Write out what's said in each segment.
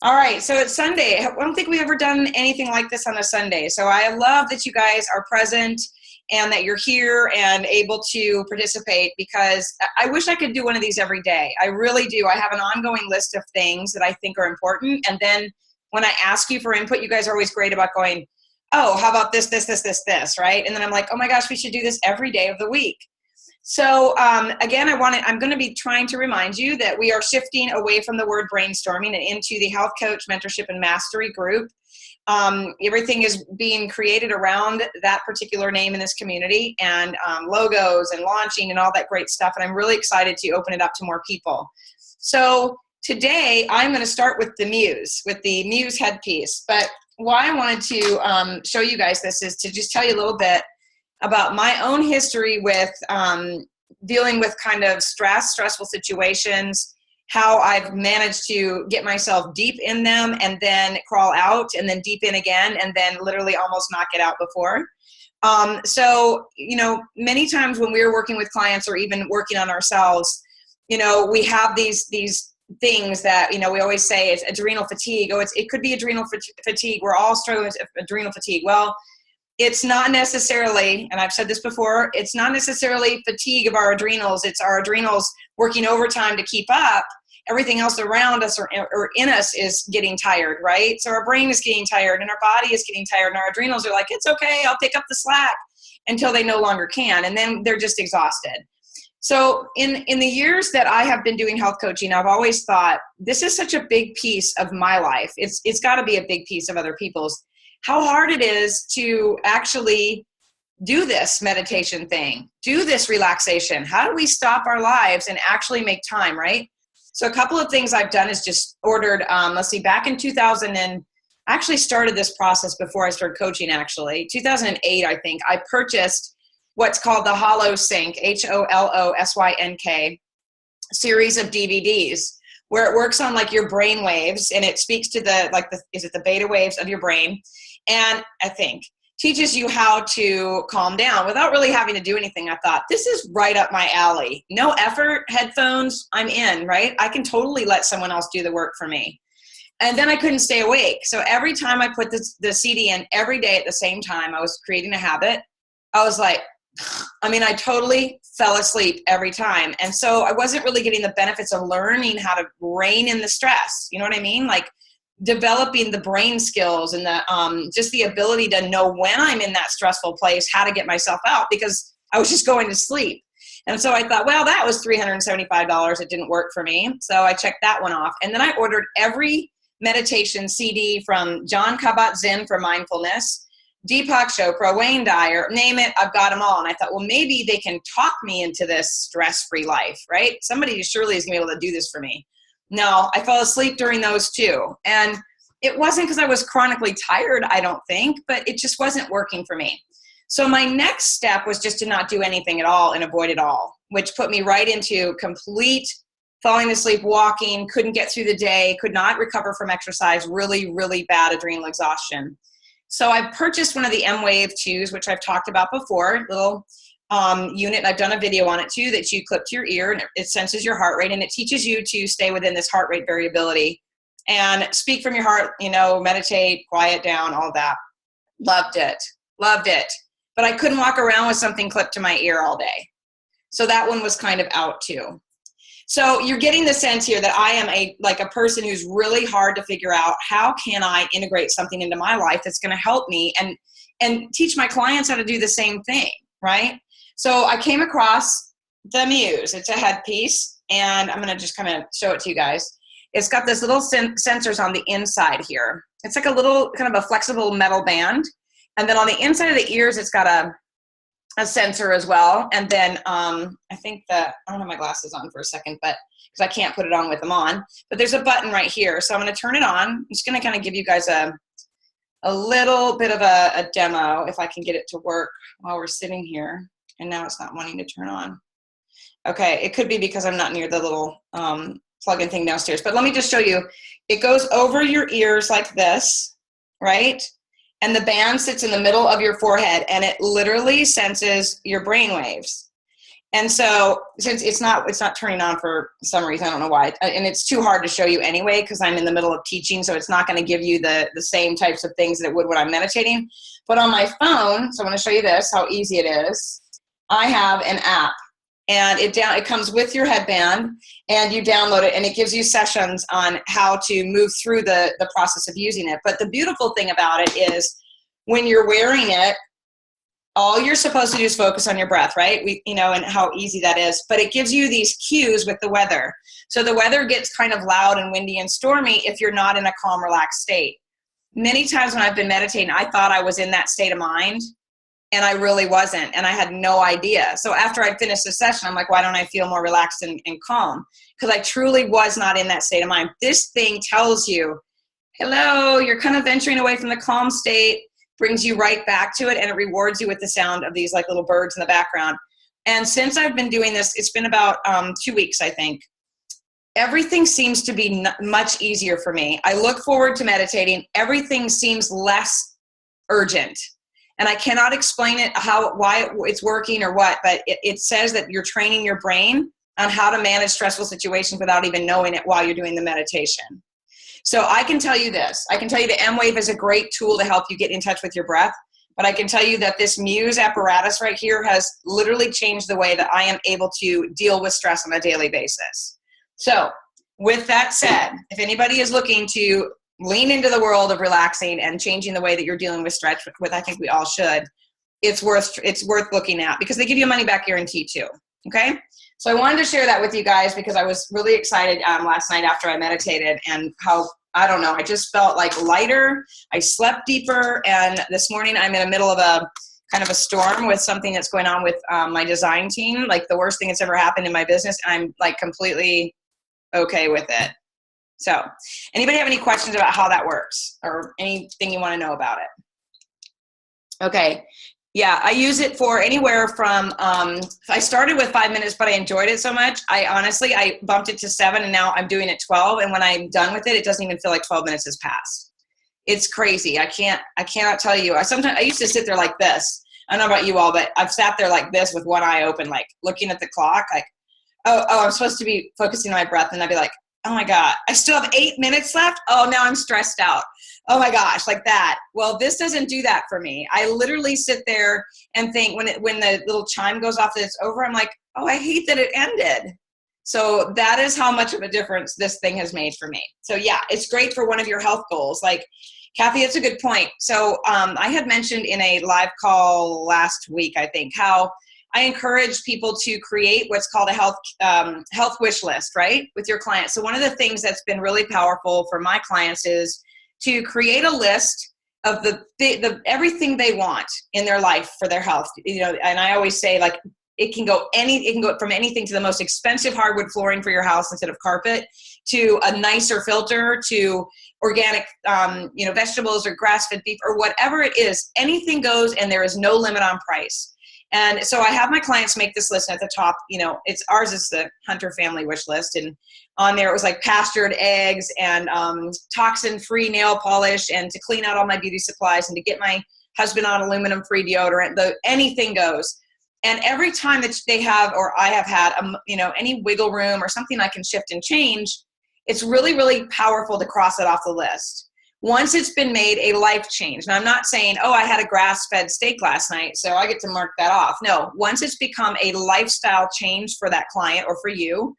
All right, so it's Sunday. I don't think we've ever done anything like this on a Sunday. So I love that you guys are present and that you're here and able to participate, because I wish I could do one of these every day. I really do. I have an ongoing list of things that I think are important. And then when I ask you for input, you guys are always great about going, oh, how about this, right? And then I'm like, oh my gosh, we should do this every day of the week. So again, I'm going to be trying to remind you that we are shifting away from the word brainstorming and into the Health Coach Mentorship and Mastery group. Everything is being created around that particular name in this community, and logos and launching and all that great stuff. And I'm really excited to open it up to more people. So today I'm going to start with the Muse headpiece. But why I wanted to show you guys this is to just tell you a little bit about my own history with dealing with kind of stressful situations, how I've managed to get myself deep in them and then crawl out and then deep in again and then literally almost knock it out before. So, many times when we're working with clients or even working on ourselves, we have these things that, we always say it's adrenal fatigue. It could be adrenal fatigue. We're all struggling with adrenal fatigue. Well, it's not necessarily, and I've said this before, it's not necessarily fatigue of our adrenals. It's our adrenals working overtime to keep up. Everything else around us or in us is getting tired, right? So our brain is getting tired and our body is getting tired and our adrenals are like, it's okay, I'll pick up the slack, until they no longer can. And then they're just exhausted. So in the years that I have been doing health coaching, I've always thought, this is such a big piece of my life. It's got to be a big piece of other people's. How hard it is to actually do this meditation thing, do this relaxation. How do we stop our lives and actually make time, right? So a couple of things I've done is just ordered, back in 2000, and I actually started this process before I started coaching, actually. 2008, I think, I purchased what's called the Hollow Sync, HOLOSYNK, series of DVDs, where it works on like your brain waves, and it speaks to the beta waves of your brain. And I think teaches you how to calm down without really having to do anything. I thought, this is right up my alley. No effort, headphones, I'm in, right? I can totally let someone else do the work for me. And then I couldn't stay awake. So every time I put the CD in every day at the same time, I was creating a habit. I was like, I totally fell asleep every time. And so I wasn't really getting the benefits of learning how to rein in the stress. You know what I mean? Like developing the brain skills and the just the ability to know when I'm in that stressful place, how to get myself out, because I was just going to sleep. And so I thought, well, that was $375. It didn't work for me. So I checked that one off. And then I ordered every meditation CD from John Kabat-Zinn for mindfulness, Deepak Chopra, Wayne Dyer, name it, I've got them all. And I thought, well, maybe they can talk me into this stress-free life, right? Somebody surely is going to be able to do this for me. No, I fell asleep during those too. And it wasn't because I was chronically tired, I don't think, but it just wasn't working for me. So my next step was just to not do anything at all and avoid it all, which put me right into complete falling asleep, walking, couldn't get through the day, could not recover from exercise, really, really bad adrenal exhaustion. So I purchased one of the M-Wave 2s, which I've talked about before, little unit. I've done a video on it too, that you clip to your ear and it senses your heart rate, and it teaches you to stay within this heart rate variability and speak from your heart, meditate, quiet down, all that. Loved it. But I couldn't walk around with something clipped to my ear all day. So that one was kind of out too. So you're getting the sense here that I am a person who's really hard to figure out, how can I integrate something into my life that's going to help me and teach my clients how to do the same thing, right? So I came across the Muse. It's a headpiece, and I'm going to just kind of show it to you guys. It's got this little sensors on the inside here. It's like a little kind of a flexible metal band. And then on the inside of the ears, it's got a sensor as well. And then I don't have my glasses on for a second, but because I can't put it on with them on. But there's a button right here. So I'm going to turn it on. I'm just going to kind of give you guys a little bit of a demo, if I can get it to work while we're sitting here. And now it's not wanting to turn on. Okay, it could be because I'm not near the little plug-in thing downstairs. But let me just show you. It goes over your ears like this, right? And the band sits in the middle of your forehead, and it literally senses your brain waves. And so since it's not turning on for some reason, I don't know why, and it's too hard to show you anyway because I'm in the middle of teaching, so it's not going to give you the same types of things that it would when I'm meditating. But on my phone, so I'm going to show you this, how easy it is. I have an app, and it comes with your headband, and you download it, and it gives you sessions on how to move through the process of using it. But the beautiful thing about it is when you're wearing it, all you're supposed to do is focus on your breath, right? And how easy that is. But it gives you these cues with the weather. So the weather gets kind of loud and windy and stormy if you're not in a calm, relaxed state. Many times when I've been meditating, I thought I was in that state of mind, and I really wasn't, and I had no idea. So after I finished the session, I'm like, why don't I feel more relaxed and calm? Because I truly was not in that state of mind. This thing tells you, hello, you're kind of venturing away from the calm state, brings you right back to it, and it rewards you with the sound of these like little birds in the background. And since I've been doing this, it's been about 2 weeks, I think. Everything seems to be much easier for me. I look forward to meditating. Everything seems less urgent. And I cannot explain it, why it's working or what, but it says that you're training your brain on how to manage stressful situations without even knowing it while you're doing the meditation. So I can tell you this. I can tell you the M-Wave is a great tool to help you get in touch with your breath. But I can tell you that this Muse apparatus right here has literally changed the way that I am able to deal with stress on a daily basis. So with that said, if anybody is looking to lean into the world of relaxing and changing the way that you're dealing with stress, I think we all should, it's worth looking at because they give you a money back guarantee too. Okay. So I wanted to share that with you guys because I was really excited last night after I meditated and how, I don't know, I just felt like lighter. I slept deeper. And this morning I'm in the middle of a kind of a storm with something that's going on with my design team, like the worst thing that's ever happened in my business. And I'm like completely okay with it. So anybody have any questions about how that works or anything you want to know about it? Okay. Yeah, I use it for anywhere from, I started with 5 minutes, but I enjoyed it so much. I bumped it to 7 and now I'm doing it 12. And when I'm done with it, it doesn't even feel like 12 minutes has passed. It's crazy. I cannot tell you. I used to sit there like this. I don't know about you all, but I've sat there like this with one eye open, like looking at the clock, like, oh, I'm supposed to be focusing on my breath. And I'd be like, oh my God, I still have 8 minutes left. Oh, now I'm stressed out. Oh my gosh, like that. Well, this doesn't do that for me. I literally sit there and think when the little chime goes off that it's over, I'm like, oh, I hate that it ended. So that is how much of a difference this thing has made for me. So yeah, it's great for one of your health goals. Like, Kathy, it's a good point. So I had mentioned in a live call last week, I think, how I encourage people to create what's called a health wish list, right, with your clients. So one of the things that's been really powerful for my clients is to create a list of the everything they want in their life for their health. And I always say, like, it can go from anything to the most expensive hardwood flooring for your house instead of carpet, to a nicer filter, to organic vegetables or grass-fed beef or whatever it is. Anything goes, and there is no limit on price. And so I have my clients make this list at the top. Ours is the Hunter family wish list. And on there, it was like pastured eggs and toxin-free nail polish and to clean out all my beauty supplies and to get my husband on aluminum-free deodorant. Anything goes. And every time that they have, or I have had, any wiggle room or something I can shift and change, it's really, really powerful to cross it off the list. Once it's been made a life change. Now, I'm not saying, oh, I had a grass-fed steak last night, so I get to mark that off. No, once it's become a lifestyle change for that client or for you,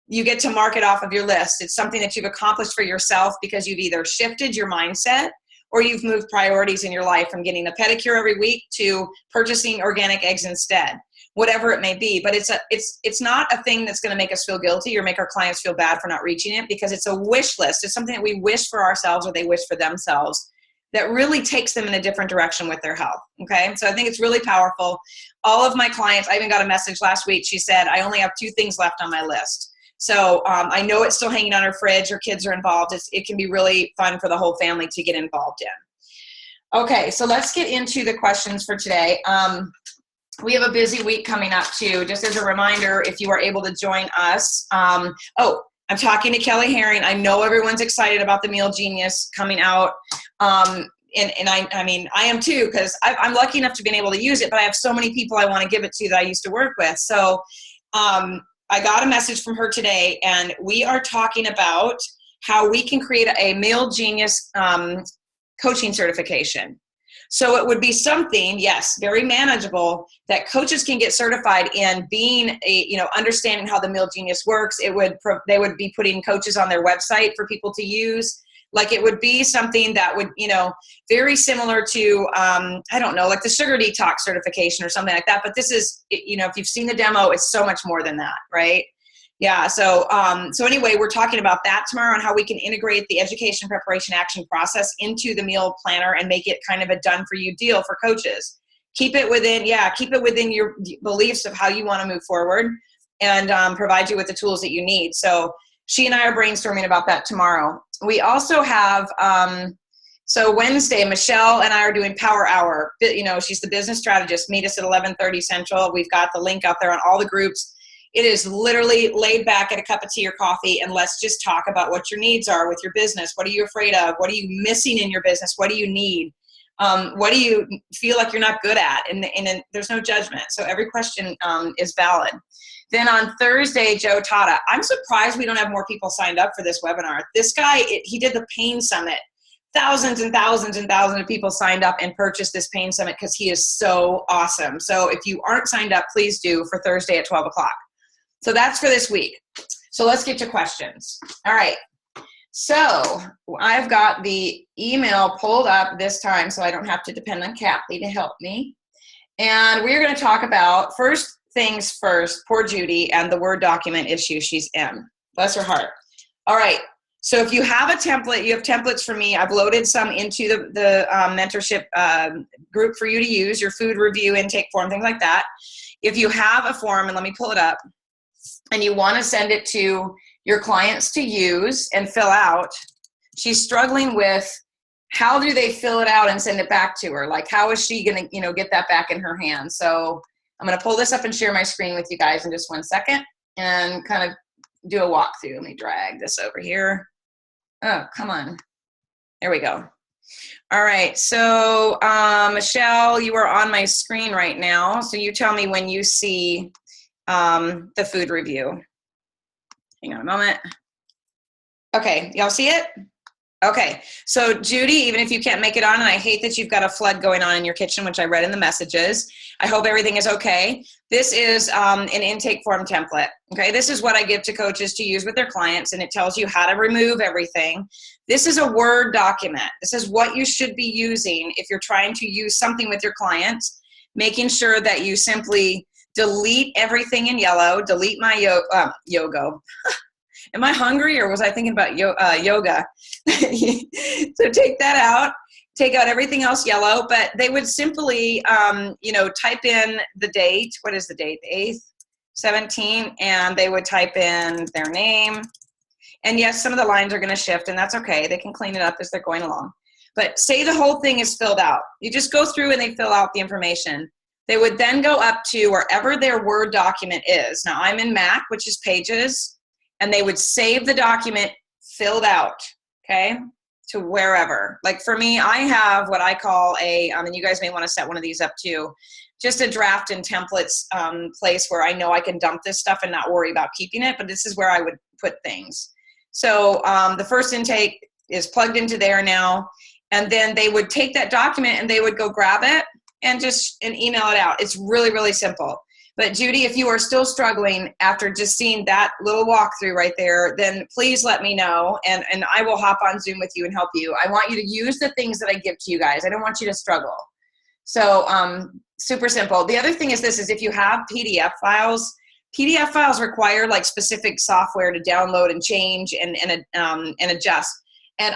you get to mark it off of your list. It's something that you've accomplished for yourself because you've either shifted your mindset or you've moved priorities in your life from getting a pedicure every week to purchasing organic eggs instead. Whatever it may be, but it's not a thing that's going to make us feel guilty or make our clients feel bad for not reaching it, because it's a wish list. It's something that we wish for ourselves or they wish for themselves that really takes them in a different direction with their health. Okay. So I think it's really powerful. All of my clients, I even got a message last week. She said, I only have 2 things left on my list. So I know it's still hanging on her fridge. Her kids are involved. It can be really fun for the whole family to get involved in. Okay. So let's get into the questions for today. We have a busy week coming up too. Just as a reminder, if you are able to join us. I'm talking to Kelly Herring. I know everyone's excited about the Meal Genius coming out. and I mean, I am too, because I'm lucky enough to be able to use it, but I have so many people I want to give it to that I used to work with. So I got a message from her today, and we are talking about how we can create a Meal Genius coaching certification. So it would be something, yes, very manageable, that coaches can get certified in being understanding how the Meal Genius works. They would be putting coaches on their website for people to use. Like it would be something that would, very similar to, I don't know, like the sugar detox certification or something like that. But this is, if you've seen the demo, it's so much more than that, right? Yeah. So anyway, we're talking about that tomorrow, and how we can integrate the education, preparation, action process into the meal planner and make it kind of a done for you deal for coaches. Keep it within your beliefs of how you want to move forward, and provide you with the tools that you need. So she and I are brainstorming about that tomorrow. We also have, so Wednesday, Michelle and I are doing Power Hour. She's the business strategist. Meet us at 11:30 Central. We've got the link out there on all the groups. It is literally laid back at a cup of tea or coffee, and let's just talk about what your needs are with your business. What are you afraid of? What are you missing in your business? What do you need? What do you feel like you're not good at? And there's no judgment. So every question is valid. Then on Thursday, Joe Tata. I'm surprised we don't have more people signed up for this webinar. This guy, he did the Pain Summit. Thousands and thousands and thousands of people signed up and purchased this Pain Summit because he is so awesome. So if you aren't signed up, please do, for Thursday at 12 o'clock. So that's for this week. So let's get to questions. All right. So I've got the email pulled up this time, so I don't have to depend on Kathy to help me. And we're going to talk about, first things first, poor Judy and the Word document issue she's in. Bless her heart. All right. So if you have a template, you have templates for me. I've loaded some into the mentorship group for you to use, your food review intake form, things like that. If you have a form, and let me pull it up, and you want to send it to your clients to use and fill out, she's struggling with how do they fill it out and send it back to her? Like, how is she going to, get that back in her hands? So I'm going to pull this up and share my screen with you guys in just 1 second and kind of do a walkthrough. Let me drag this over here. Oh, come on. There we go. All right. So, Michelle, you are on my screen right now. So you tell me when you see the food review. Hang on a moment. Okay. Y'all see it? Okay. So Judy, even if you can't make it on, and I hate that you've got a flood going on in your kitchen, which I read in the messages. I hope everything is okay. This is an intake form template. Okay. This is what I give to coaches to use with their clients, and it tells you how to remove everything. This is a Word document. This is what you should be using if you're trying to use something with your clients, making sure that you simply delete everything in yellow, delete my yoga. Am I hungry, or was I thinking about yoga? So take that out, take out everything else yellow, but they would simply, type in the date. What is the date? The 8th, 17, and they would type in their name. And yes, some of the lines are going to shift, and that's okay. They can clean it up as they're going along. But say the whole thing is filled out. You just go through and they fill out the information. They would then go up to wherever their Word document is. Now, I'm in Mac, which is Pages, and they would save the document filled out, okay, to wherever. Like for me, I have what I call and you guys may want to set one of these up too, just a draft and templates place where I know I can dump this stuff and not worry about keeping it, but this is where I would put things. So the first intake is plugged into there now, and then they would take that document and they would go grab it and email it out. It's really, really simple. But Judy, if you are still struggling after just seeing that little walkthrough right there, then please let me know, and I will hop on Zoom with you and help you. I want you to use the things that I give to you guys. I don't want you to struggle. So super simple. The other thing is this, is if you have PDF files require like specific software to download and change and adjust. And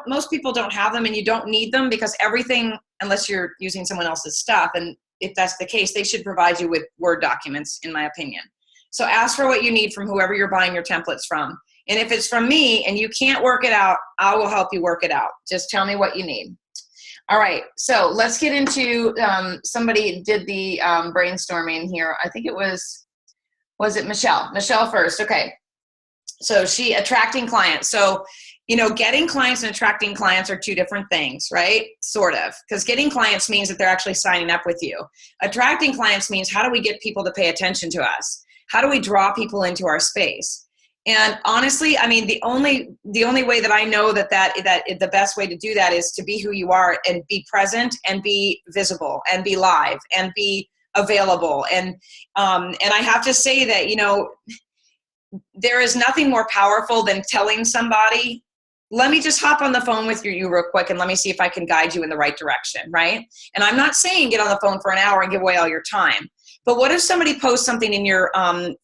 most people don't have them, and you don't need them, because everything, unless you're using someone else's stuff, and if that's the case, they should provide you with Word documents, in my opinion. So ask for what you need from whoever you're buying your templates from. And if it's from me and you can't work it out, I will help you work it out. Just tell me what you need. All right, so let's get into, somebody did the brainstorming here. I think it was it Michelle? Michelle first, okay. So she attracting clients. So getting clients and attracting clients are two different things, right? Sort of. Because getting clients means that they're actually signing up with you. Attracting clients means, how do we get people to pay attention to us? How do we draw people into our space? And honestly, I mean, the only way that I know that the best way to do that is to be who you are and be present and be visible and be live and be available. And I have to say that, there is nothing more powerful than telling somebody, let me just hop on the phone with you real quick and let me see if I can guide you in the right direction, right? And I'm not saying get on the phone for an hour and give away all your time. But what if somebody posts something in your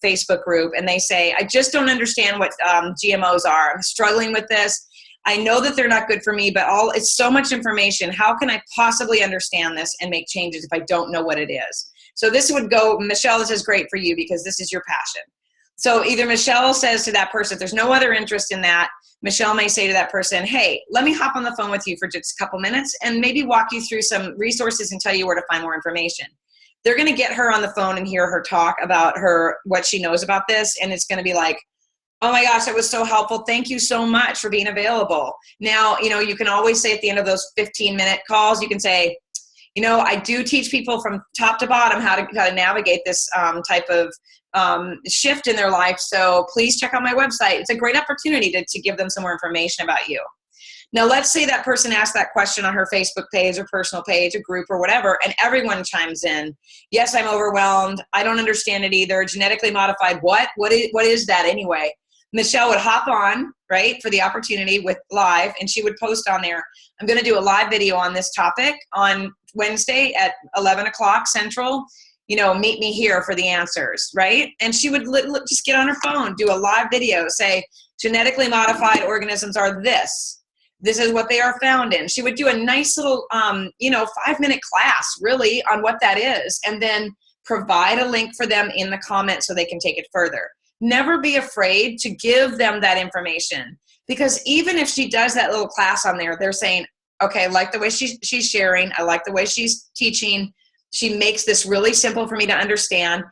Facebook group and they say, I just don't understand what GMOs are. I'm struggling with this. I know that they're not good for me, but it's so much information. How can I possibly understand this and make changes if I don't know what it is? So this would go, Michelle, this is great for you because this is your passion. So either Michelle says to that person, if there's no other interest in that, Michelle may say to that person, hey, let me hop on the phone with you for just a couple minutes and maybe walk you through some resources and tell you where to find more information. They're going to get her on the phone and hear her talk about what she knows about this. And it's going to be like, oh my gosh, that was so helpful. Thank you so much for being available. Now, you can always say at the end of those 15-minute calls, you can say, I do teach people from top to bottom how to navigate this type of shift in their life. So please check out my website. It's a great opportunity to give them some more information about you. Now, let's say that person asked that question on her Facebook page or personal page, a group or whatever, and everyone chimes in. Yes, I'm overwhelmed. I don't understand it either. Genetically modified. What is that anyway? Michelle would hop on, right, for the opportunity with live, and she would post on there, I'm going to do a live video on this topic on Wednesday at 11 o'clock Central. Meet me here for the answers, right? And she would just get on her phone, do a live video, say, genetically modified organisms are this. This is what they are found in. She would do a nice little, 5-minute class really on what that is, and then provide a link for them in the comments so they can take it further. Never be afraid to give them that information, because even if she does that little class on there, they're saying, okay, I like the way she's sharing. I like the way she's teaching. She makes this really simple for me to understand.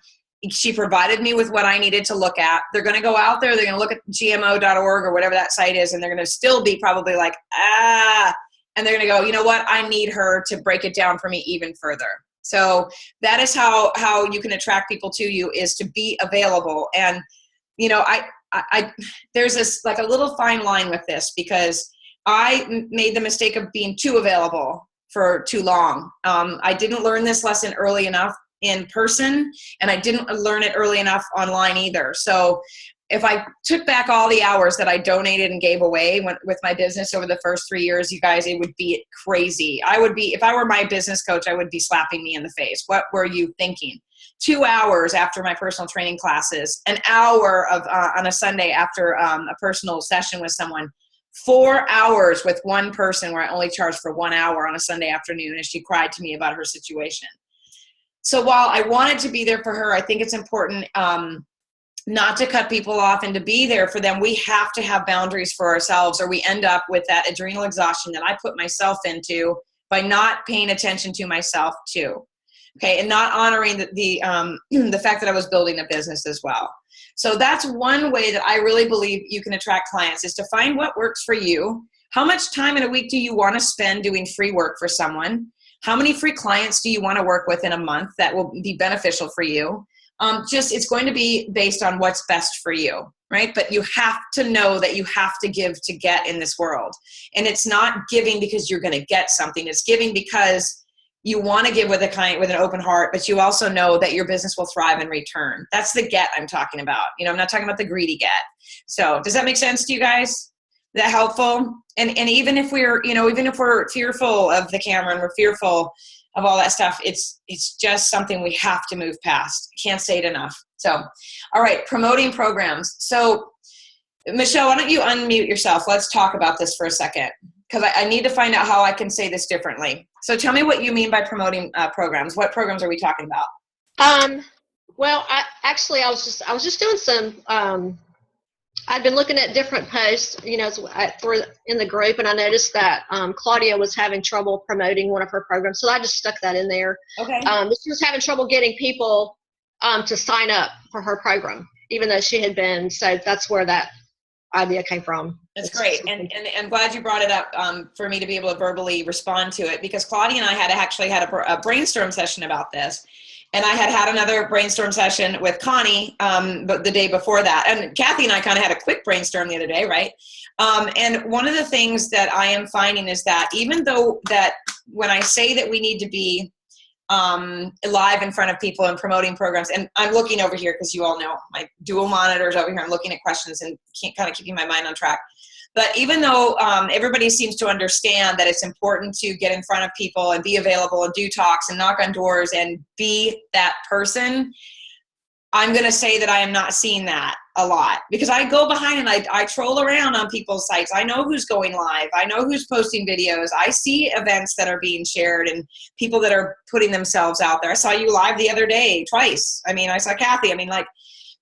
She provided me with what I needed to look at. They're going to go out there. They're going to look at gmo.org or whatever that site is, and they're going to still be probably like, and they're going to go, you know what? I need her to break it down for me even further. So that is how you can attract people to you, is to be available. And, there's this like a little fine line with this, because I made the mistake of being too available for too long. I didn't learn this lesson early enough in person, and I didn't learn it early enough online either. So if I took back all the hours that I donated and gave away with my business over the first 3 years, you guys, it would be crazy. If I were my business coach, I would be slapping me in the face. What were you thinking? 2 hours after my personal training classes, an hour on a Sunday after a personal session with someone, 4 hours with one person where I only charged for 1 hour on a Sunday afternoon, and she cried to me about her situation. So while I wanted to be there for her, I think it's important not to cut people off and to be there for them. We have to have boundaries for ourselves, or we end up with that adrenal exhaustion that I put myself into by not paying attention to myself too. Okay, and not honoring the fact that I was building a business as well. So that's one way that I really believe you can attract clients, is to find what works for you. How much time in a week do you want to spend doing free work for someone? How many free clients do you want to work with in a month that will be beneficial for you? It's going to be based on what's best for you, right? But you have to know that you have to give to get in this world. And it's not giving because you're going to get something. It's giving because you want to give with an open heart, but you also know that your business will thrive in return. That's the get I'm talking about. I'm not talking about the greedy get. So does that make sense to you guys? Is that helpful? And even if we're fearful of the camera and we're fearful of all that stuff, it's just something we have to move past. Can't say it enough. So, all right, promoting programs. So Michelle, why don't you unmute yourself? Let's talk about this for a second, because I need to find out how I can say this differently. So tell me what you mean by promoting programs. What programs are we talking about? Well, I was just doing some, I'd been looking at different posts, in the group, and I noticed that Claudia was having trouble promoting one of her programs. So I just stuck that in there. Okay. She was having trouble getting people to sign up for her program, even though she had been, so that's where that idea came from. That's great. And I'm glad you brought it up for me to be able to verbally respond to it, because Claudia and I had actually had a brainstorm session about this. And I had another brainstorm session with Connie but the day before that. And Kathy and I kind of had a quick brainstorm the other day, right? And one of the things that I am finding is that even though that when I say that we need to be live in front of people and promoting programs, and I'm looking over here because you all know my dual monitors over here, I'm looking at questions and kind of keeping my mind on track. But even though everybody seems to understand that it's important to get in front of people and be available and do talks and knock on doors and be that person, I'm going to say that I am not seeing that a lot, because I go behind and I troll around on people's sites. I know who's going live. I know who's posting videos. I see events that are being shared and people that are putting themselves out there. I saw you live the other day twice. I mean, I saw Kathy. I mean, like,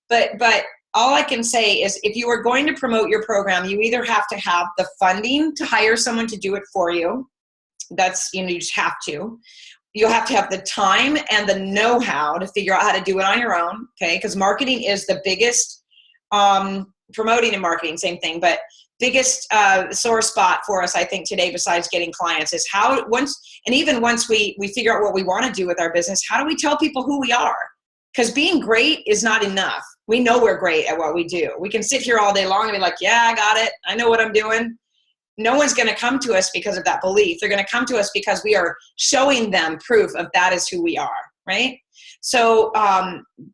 but all I can say is if you are going to promote your program, you either have to have the funding to hire someone to do it for you. That's, you just have to. You'll have to have the time and the know-how to figure out how to do it on your own, okay? Because marketing is the biggest, promoting and marketing, same thing, but biggest sore spot for us, I think, today, besides getting clients, is how once we figure out what we want to do with our business, how do we tell people who we are? Because being great is not enough. We know we're great at what we do. We can sit here all day long and be like, yeah, I got it. I know what I'm doing. No one's going to come to us because of that belief. They're going to come to us because we are showing them proof of that is who we are, right? So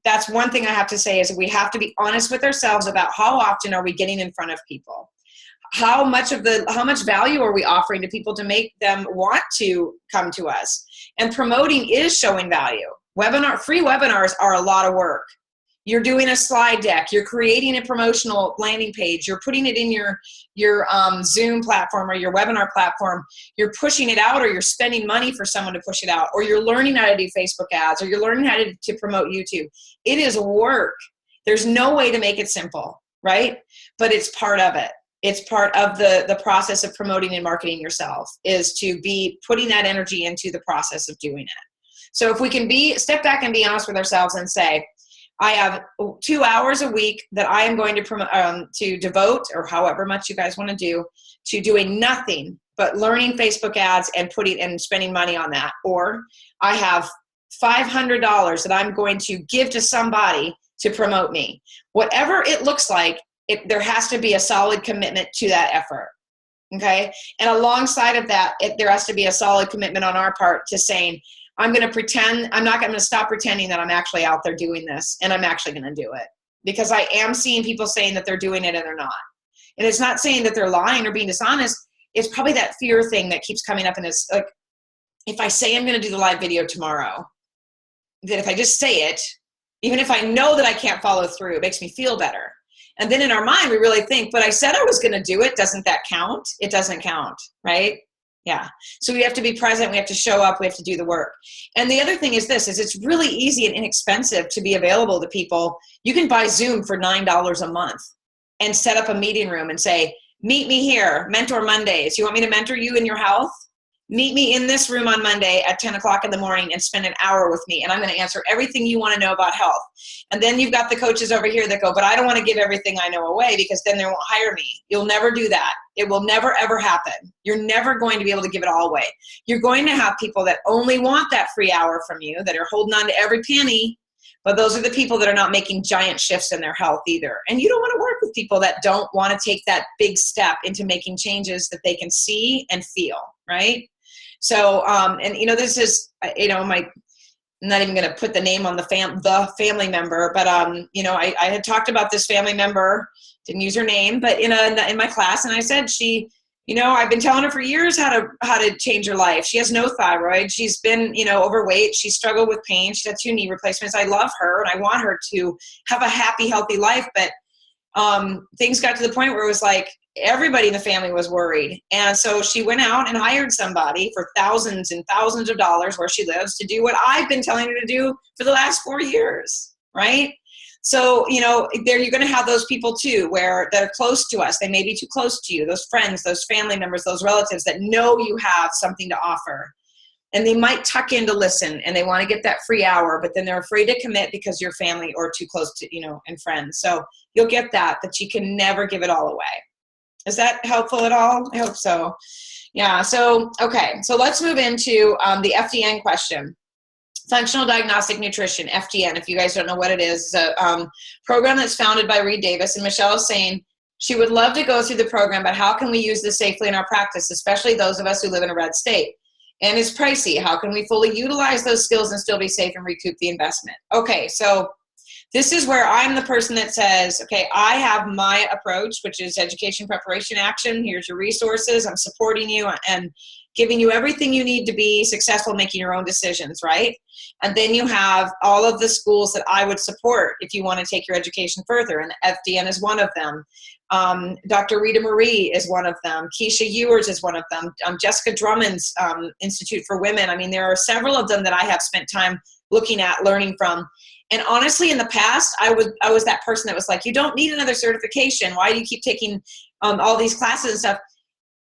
that's one thing I have to say, is we have to be honest with ourselves about how often are we getting in front of people? How much value are we offering to people to make them want to come to us? And promoting is showing value. Free webinars are a lot of work. You're doing a slide deck. You're creating a promotional landing page. You're putting it in your Zoom platform or your webinar platform. You're pushing it out, or you're spending money for someone to push it out, or you're learning how to do Facebook ads, or you're learning how to promote YouTube. It is work. There's no way to make it simple, right? But it's part of it. It's part of the process of promoting and marketing yourself, is to be putting that energy into the process of doing it. So if we can step back and be honest with ourselves and say, I have 2 hours a week that I am going to devote, or however much you guys want to do, to doing nothing but learning Facebook ads and spending money on that. Or I have $500 that I'm going to give to somebody to promote me. Whatever it looks like, there has to be a solid commitment to that effort. Okay? And alongside of that, there has to be a solid commitment on our part to saying, I'm going to stop pretending that I'm actually out there doing this, and I'm actually going to do it, because I am seeing people saying that they're doing it and they're not. And it's not saying that they're lying or being dishonest. It's probably that fear thing that keeps coming up. And it's like, if I say I'm going to do the live video tomorrow, that if I just say it, even if I know that I can't follow through, it makes me feel better. And then in our mind, we really think, but I said I was going to do it. Doesn't that count? It doesn't count, right? Yeah. So we have to be present. We have to show up. We have to do the work. And the other thing is it's really easy and inexpensive to be available to people. You can buy Zoom for $9 a month and set up a meeting room and say, meet me here, Mentor Mondays. You want me to mentor you in your health? Meet me in this room on Monday at 10 o'clock in the morning and spend an hour with me. And I'm going to answer everything you want to know about health. And then you've got the coaches over here that go, but I don't want to give everything I know away, because then they won't hire me. You'll never do that. It will never, ever happen. You're never going to be able to give it all away. You're going to have people that only want that free hour from you, that are holding on to every penny. But those are the people that are not making giant shifts in their health either. And you don't want to work with people that don't want to take that big step into making changes that they can see and feel, right? So, this is, I'm not even going to put the name on the family member, but, I had talked about this family member, didn't use her name, but in my class, and I said, I've been telling her for years how to change her life. She has no thyroid. She's been, overweight. She struggled with pain. She's had 2 knee replacements. I love her and I want her to have a happy, healthy life. But things got to the point where it was like everybody in the family was worried. And so she went out and hired somebody for thousands and thousands of dollars where she lives to do what I've been telling her to do for the last 4 years, right? So, there you're going to have those people too, that are close to us. They may be too close to you, those friends, those family members, those relatives that know you have something to offer. And they might tuck in to listen and they want to get that free hour, but then they're afraid to commit because you're family or too close to, and friends. So you'll get that you can never give it all away. Is that helpful at all? I hope so. Yeah. So, okay. So let's move into the FDN question. Functional Diagnostic Nutrition, FDN. If you guys don't know what it is, it's a program that's founded by Reed Davis. And Michelle is saying she would love to go through the program, but how can we use this safely in our practice, especially those of us who live in a red state? And it's pricey. How can we fully utilize those skills and still be safe and recoup the investment? Okay, so this is where I'm the person that says, okay, I have my approach, which is education, preparation, action. Here's your resources. I'm supporting you and giving you everything you need to be successful making your own decisions, right? And then you have all of the schools that I would support if you want to take your education further, and FDN is one of them. Dr. Rita Marie is one of them. Keisha Ewers is one of them. Jessica Drummond's Institute for Women. I mean, there are several of them that I have spent time looking at, learning from. And honestly, in the past, I was that person that was like, you don't need another certification. Why do you keep taking all these classes and stuff?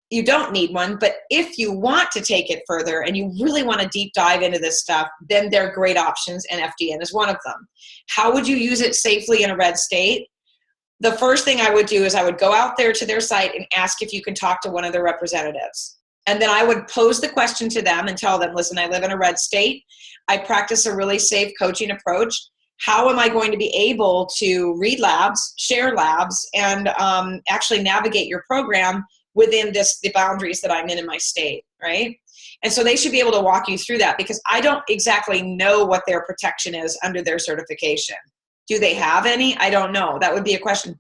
You don't need one, but if you want to take it further and you really want to deep dive into this stuff, then they're great options, and FDN is one of them. How would you use it safely in a red state? The first thing I would do is I would go out there to their site and ask if you can talk to one of their representatives. And then I would pose the question to them and tell them, listen, I live in a red state. I practice a really safe coaching approach. How am I going to be able to read labs, share labs, and actually navigate your program within the boundaries that I'm in my state, right? And so they should be able to walk you through that, because I don't exactly know what their protection is under their certification. Do they have any? I don't know. That would be a question.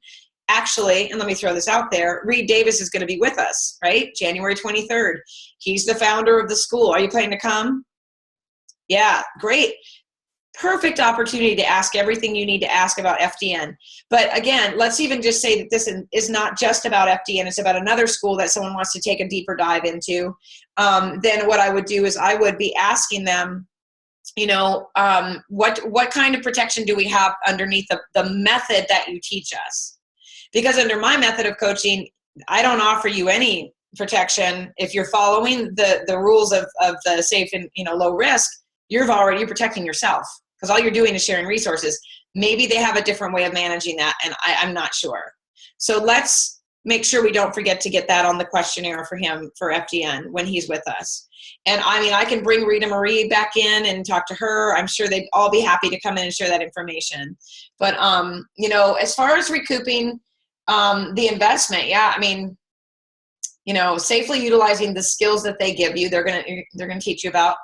Actually, and let me throw this out there, Reed Davis is going to be with us, right? January 23rd. He's the founder of the school. Are you planning to come? Yeah, great. Perfect opportunity to ask everything you need to ask about FDN. But again, let's even just say that this is not just about FDN. It's about another school that someone wants to take a deeper dive into. Then what I would do is I would be asking them, what kind of protection do we have underneath the method that you teach us? Because under my method of coaching, I don't offer you any protection. If you're following the rules of the safe and low risk, you're protecting yourself, because all you're doing is sharing resources. Maybe they have a different way of managing that, and I'm not sure. So let's make sure we don't forget to get that on the questionnaire for him for FDN when he's with us. And I mean, I can bring Rita Marie back in and talk to her. I'm sure they'd all be happy to come in and share that information. But, as far as recouping the investment, yeah, I mean, safely utilizing the skills that they give you, they're gonna teach you about.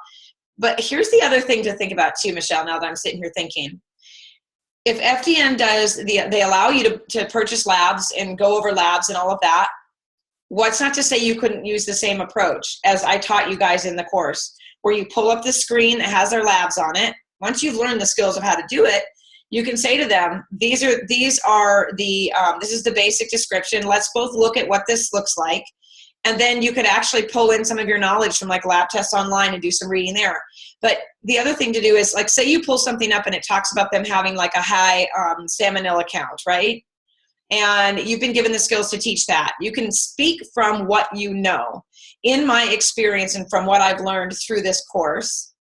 But here's the other thing to think about too, Michelle, now that I'm sitting here thinking. If FDN they allow you to purchase labs and go over labs and all of that, what's not to say you couldn't use the same approach as I taught you guys in the course, where you pull up the screen that has their labs on it. Once you've learned the skills of how to do it, you can say to them, this is the basic description. Let's both look at what this looks like. And then you could actually pull in some of your knowledge from like lab tests online and do some reading there. But the other thing to do is, like, say you pull something up and it talks about them having like a high salmonella count, right? And you've been given the skills to teach that. You can speak from what you know. In my experience and from what I've learned through this course,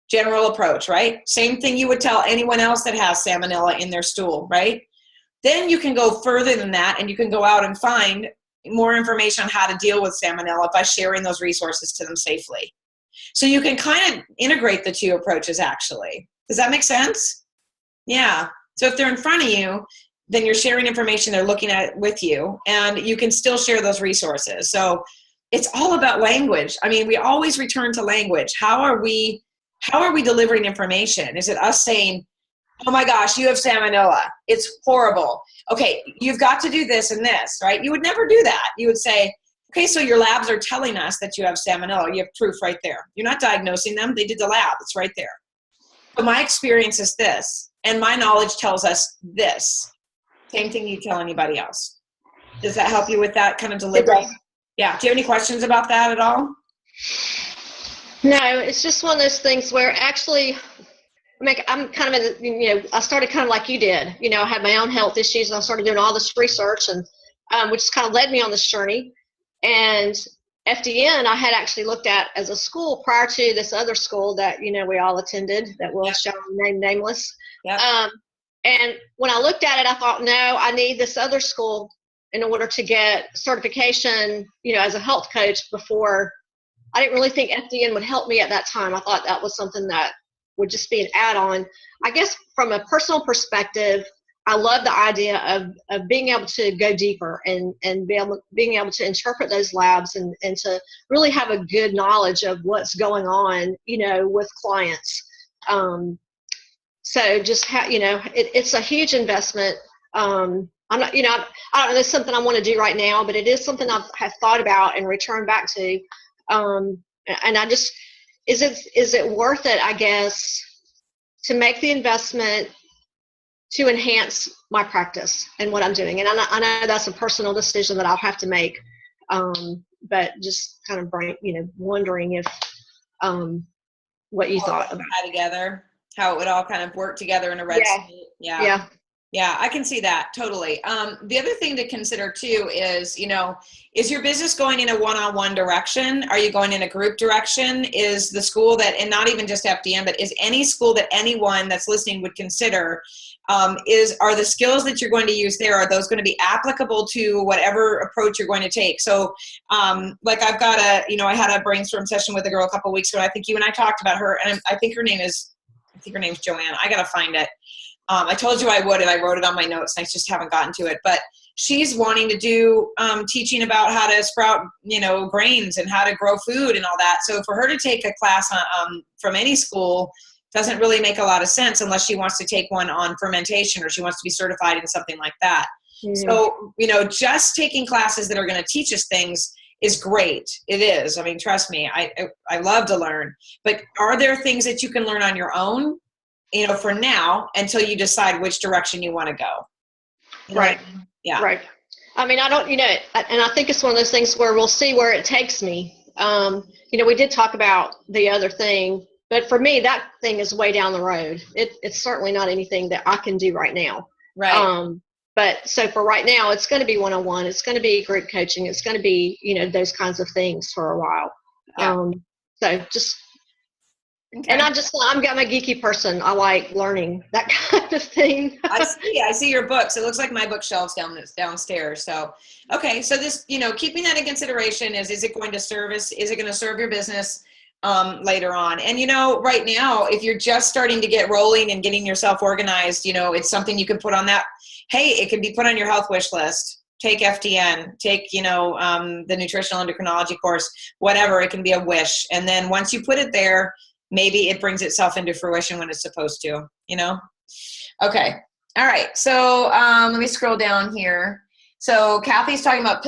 general approach, right? Same thing you would tell anyone else that has salmonella in their stool, right? Then you can go further than that, and you can go out and find more information on how to deal with salmonella by sharing those resources to them safely. So you can kind of integrate the two approaches, actually. Does that make sense? Yeah. So if they're in front of you, then you're sharing information, they're looking at it with you, and you can still share those resources. So it's all about language. I mean, we always return to language. How are we delivering information? Is it us saying, oh my gosh, you have salmonella, it's horrible. Okay, you've got to do this and this, right? You would never do that. You would say, okay, so your labs are telling us that you have salmonella. You have proof right there. You're not diagnosing them. They did the lab. It's right there. But my experience is this, and my knowledge tells us this. Same thing you tell anybody else. Does that help you with that kind of delivery? Yeah. Do you have any questions about that at all? No, it's just one of those things where actually, I'm kind of I started kind of like you did. I had my own health issues, and I started doing all this research, and which kind of led me on this journey. And FDN, I had actually looked at as a school prior to this other school that, we all attended that will shall remain nameless. Yep. And when I looked at it, I thought, no, I need this other school in order to get certification, as a health coach before. I didn't really think FDN would help me at that time. I thought that was something that would just be an add-on. I guess from a personal perspective, I love the idea of being able to go deeper and being able to interpret those labs and to really have a good knowledge of what's going on, with clients. So just it's a huge investment. I'm not, I don't know, it's something I want to do right now, but it is something I have thought about and returned back to. And I just, is it worth it, I guess, to make the investment to enhance my practice and what I'm doing? And I know that's a personal decision that I'll have to make. But just kind of wondering if, what you thought about together, how it would all kind of work together in a red state. Yeah, I can see that totally. The other thing to consider too is, is your business going in a one-on-one direction? Are you going in a group direction? Is the school that, and not even just FDN, but is any school that anyone that's listening would consider, are the skills that you're going to use there, are those going to be applicable to whatever approach you're going to take? So like I've got I had a brainstorm session with a girl a couple of weeks ago. I think you and I talked about her, and I think her name's Joanne. I got to find it. I told you I would, and I wrote it on my notes, and I just haven't gotten to it. But she's wanting to do teaching about how to sprout, grains and how to grow food and all that. So for her to take a class from any school doesn't really make a lot of sense unless she wants to take one on fermentation or she wants to be certified in something like that. Mm-hmm. So, just taking classes that are going to teach us things is great. It is. I mean, trust me, I love to learn. But are there things that you can learn on your own? For now, until you decide which direction you want to go. Right. Yeah. Right. I mean, I don't, and I think it's one of those things where we'll see where it takes me. We did talk about the other thing, but for me, that thing is way down the road. It's certainly not anything that I can do right now. Right. But so for right now, it's going to be one-on-one. It's going to be group coaching. It's going to be, those kinds of things for a while. Yeah. So just, okay. And I'm a geeky person. I like learning that kind of thing. I see your books. It looks like my bookshelves downstairs. So, okay. So this, keeping that in consideration is it going to serve your business later on? And, right now, if you're just starting to get rolling and getting yourself organized, it's something you can put on that. Hey, it can be put on your health wish list. Take FDN, take, the nutritional endocrinology course, whatever. It can be a wish. And then once you put it there, maybe it brings itself into fruition when it's supposed to, Okay. All right. So let me scroll down here. So Kathy's talking about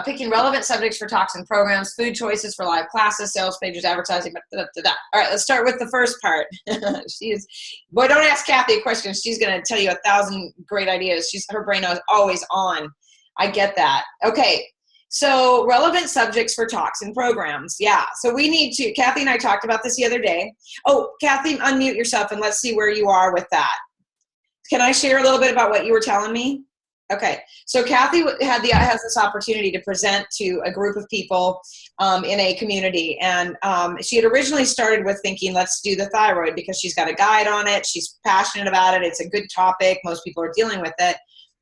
picking relevant subjects for talks and programs, food choices for live classes, sales pages, advertising. All right. Let's start with the first part. Boy, don't ask Kathy a question. She's going to tell you 1,000 great ideas. Her brain is always on. I get that. Okay. So relevant subjects for talks and programs. Yeah. So we need to, Kathy and I talked about this the other day. Oh, Kathy, unmute yourself and let's see where you are with that. Can I share a little bit about what you were telling me? Okay. So Kathy has this opportunity to present to a group of people in a community. And she had originally started with thinking, let's do the thyroid because she's got a guide on it. She's passionate about it. It's a good topic. Most people are dealing with it.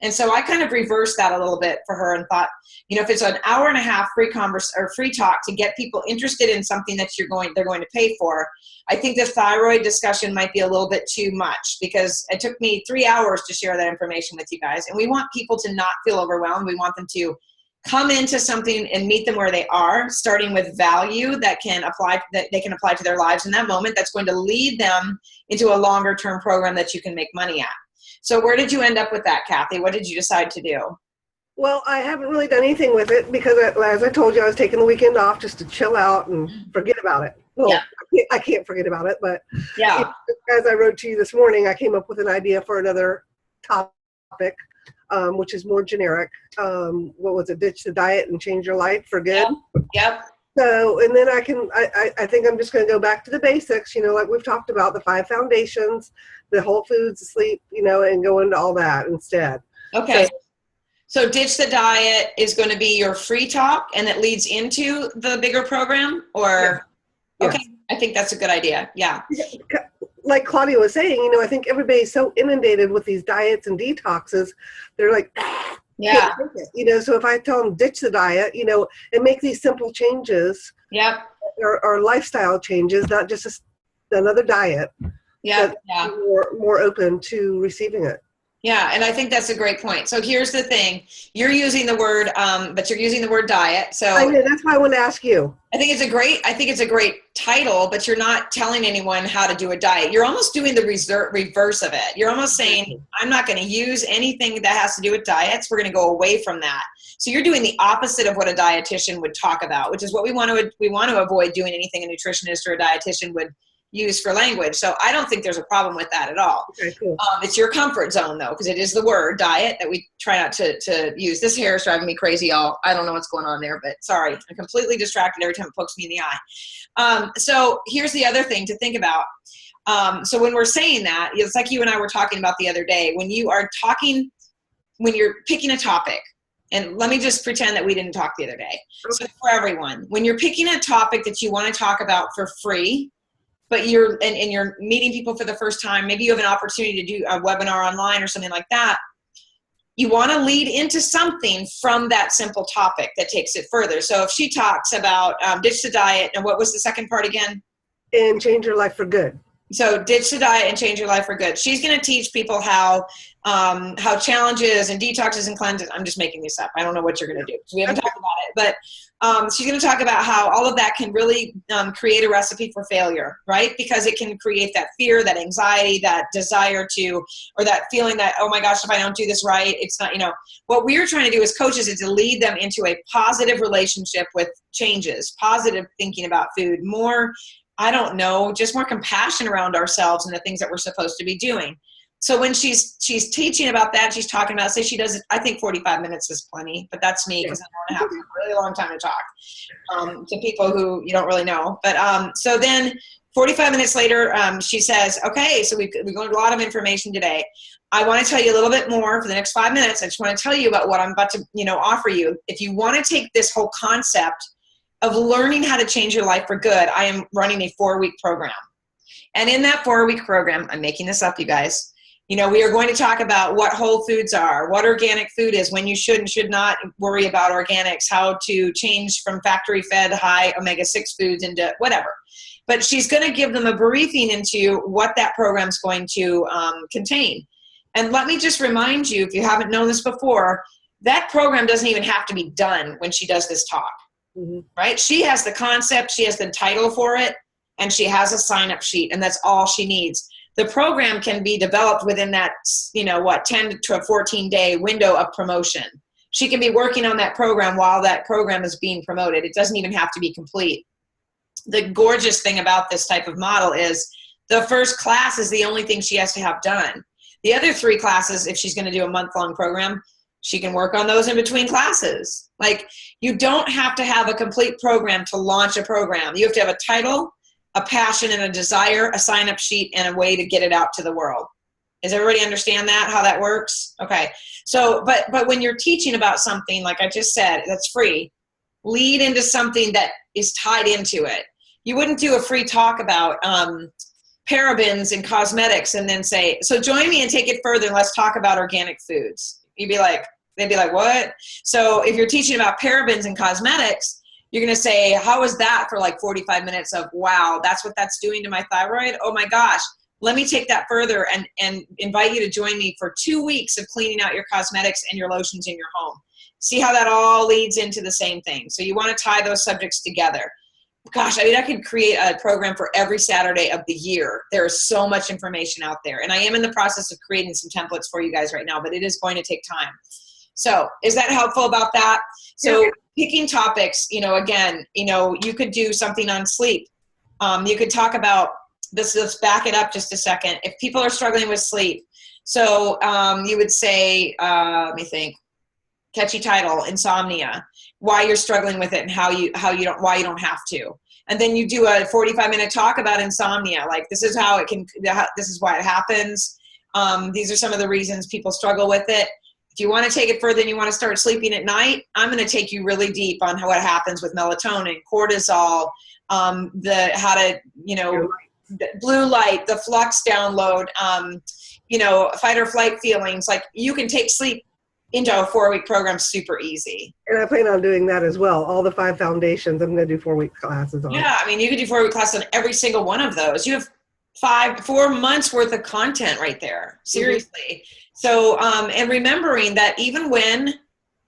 And so I kind of reversed that a little bit for her and thought, if it's an hour and a half free talk to get people interested in something that they're going to pay for, I think the thyroid discussion might be a little bit too much because it took me 3 hours to share that information with you guys. And we want people to not feel overwhelmed. We want them to come into something and meet them where they are, starting with value that they can apply to their lives in that moment. That's going to lead them into a longer term program that you can make money at. So where did you end up with that, Kathy? What did you decide to do? Well, I haven't really done anything with it because, as I told you, I was taking the weekend off just to chill out and forget about it. Well, yeah. I can't forget about it, but yeah. As I wrote to you this morning, I came up with an idea for another topic, which is more generic. What was it? Ditch the diet and change your life for good. Yep. So, and then I think I'm just going to go back to the basics, like we've talked about, the 5 foundations, the whole foods, the sleep, and go into all that instead. Okay. So Ditch the Diet is going to be your free talk, and it leads into the bigger program, or? Yeah. Okay, I think that's a good idea. Yeah. Like Claudia was saying, I think everybody's so inundated with these diets and detoxes. They're like, yeah. can't take it. So if I tell them ditch the diet, and make these simple changes, Yep. or lifestyle changes, not just another diet. Yeah. Yeah. More open to receiving it. Yeah, and I think that's a great point. So here's the thing. You're using the word, but you're using the word diet. So I know, that's why I want to ask you. I think it's a great title, but you're not telling anyone how to do a diet. You're almost doing the reverse of it. You're almost saying, I'm not going to use anything that has to do with diets. We're going to go away from that. So you're doing the opposite of what a dietitian would talk about, which is what we want to avoid doing. Anything a nutritionist or a dietitian would use for language. So I don't think there's a problem with that at all. Okay, cool. It's your comfort zone though, because it is the word diet that we try not to use. This hair is driving me crazy, y'all. I don't know what's going on there, but sorry. I'm completely distracted every time it pokes me in the eye. So here's the other thing to think about. So when we're saying that, it's like you and I were talking about the other day, when you're picking a topic, and let me just pretend that we didn't talk the other day. Okay. So for everyone, when you're picking a topic that you want to talk about for free, but you're meeting people for the first time, maybe you have an opportunity to do a webinar online or something like that, you want to lead into something from that simple topic that takes it further. So if she talks about ditch the diet, and what was the second part again? And change your life for good. So ditch the diet and change your life for good. She's going to teach people how challenges and detoxes and cleanses, I'm just making this up. I don't know what you're going to do. We haven't talked about it, but she's going to talk about how all of that can really create a recipe for failure, right? Because it can create that fear, that anxiety, that desire to, or that feeling that, oh my gosh, if I don't do this right, it's not, what we're trying to do as coaches is to lead them into a positive relationship with changes, positive thinking about food, more, I don't know, just more compassion around ourselves and the things that we're supposed to be doing. So when she's teaching about that, she's talking about, say she does, I think 45 minutes is plenty, but that's me because I want to have a really long time to talk to people who you don't really know. But so then 45 minutes later, she says, okay, so we've gone a lot of information today. I want to tell you a little bit more for the next 5 minutes. I just want to tell you about what I'm about to, offer you. If you want to take this whole concept of learning how to change your life for good, I am running a 4-week program. And in that 4-week program, I'm making this up, you guys, we are going to talk about what whole foods are, what organic food is, when you should and should not worry about organics, how to change from factory-fed high omega-6 foods into whatever. But she's going to give them a briefing into what that program's going to contain. And let me just remind you, if you haven't known this before, that program doesn't even have to be done when she does this talk. Mm-hmm. Right? She has the concept, she has the title for it, and she has a sign-up sheet, and that's all she needs. The program can be developed within that, 10 to a 14-day window of promotion. She can be working on that program while that program is being promoted. It doesn't even have to be complete. The gorgeous thing about this type of model is the first class is the only thing she has to have done. The other 3 classes, if she's going to do a month-long program, she can work on those in between classes. Like, you don't have to have a complete program to launch a program. You have to have a title, a passion and a desire, a sign-up sheet, and a way to get it out to the world. Does everybody understand that, how that works? Okay. So, but when you're teaching about something, like I just said, that's free, lead into something that is tied into it. You wouldn't do a free talk about parabens and cosmetics and then say, so join me and take it further and let's talk about organic foods. They'd be like, what? So if you're teaching about parabens and cosmetics, you're going to say, how is that for like 45 minutes of, wow, that's what that's doing to my thyroid? Oh my gosh, let me take that further and invite you to join me for 2 weeks of cleaning out your cosmetics and your lotions in your home. See how that all leads into the same thing. So you want to tie those subjects together. Gosh, I could create a program for every Saturday of the year. There is so much information out there. And I am in the process of creating some templates for you guys right now, but it is going to take time. So is that helpful about that? So picking topics, again, you could do something on sleep. You could talk about this. Let's back it up just a second. If people are struggling with sleep, so you would say, let me think, catchy title, insomnia, why you're struggling with it and why you don't have to. And then you do a 45-minute talk about insomnia. Like, this is how this is why it happens. These are some of the reasons people struggle with it. If you want to take it further and you want to start sleeping at night, I'm going to take you really deep on what happens with melatonin, cortisol, how to, the blue light, the flux download, fight or flight feelings. Like, you can take sleep into a 4-week program super easy. And I plan on doing that as well. All the 5 foundations, I'm going to do 4-week classes on. Yeah, I mean, you could do 4-week classes on every single one of those. You have 4 months worth of content right there. Seriously. So, and remembering that even when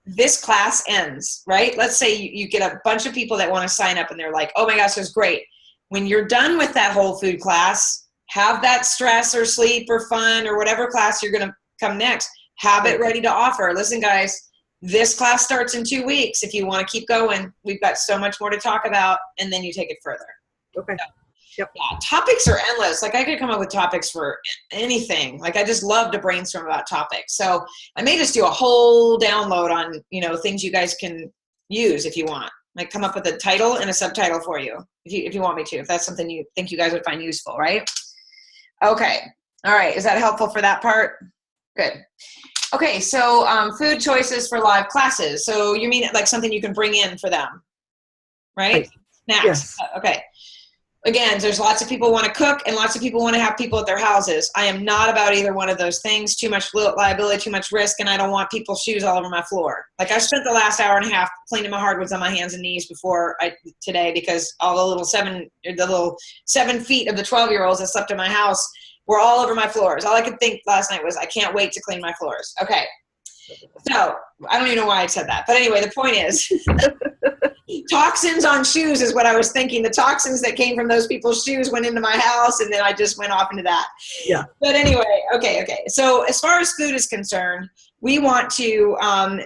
this class ends, right? Let's say you get a bunch of people that want to sign up and they're like, oh my gosh, it was great. When you're done with that whole food class, have that stress or sleep or fun or whatever class you're going to come next, have it ready to offer. Listen, guys, this class starts in 2 weeks. If you want to keep going, we've got so much more to talk about, and then you take it further. Okay. Yep. Yeah, topics are endless. Like, I could come up with topics for anything. Like, I just love to brainstorm about topics. So I may just do a whole download on, things you guys can use if you want. Like, come up with a title and a subtitle for you if you want me to, if that's something you think you guys would find useful, right? Okay. All right. Is that helpful for that part? Good. Okay. So food choices for live classes. So you mean like something you can bring in for them, right? Snacks. Yes. Okay. Again, there's lots of people want to cook and lots of people want to have people at their houses. I am not about either one of those things. Too much liability, too much risk, and I don't want people's shoes all over my floor. Like, I spent the last hour and a half cleaning my hardwoods on my hands and knees today because all the little 7 feet of the 12-year-olds that slept in my house were all over my floors. All I could think last night was, I can't wait to clean my floors. Okay. So I don't even know why I said that. But anyway, the point is, toxins on shoes is what I was thinking. The toxins that came from those people's shoes went into my house, and then I just went off into that. Yeah. But anyway, okay. So as far as food is concerned, we want to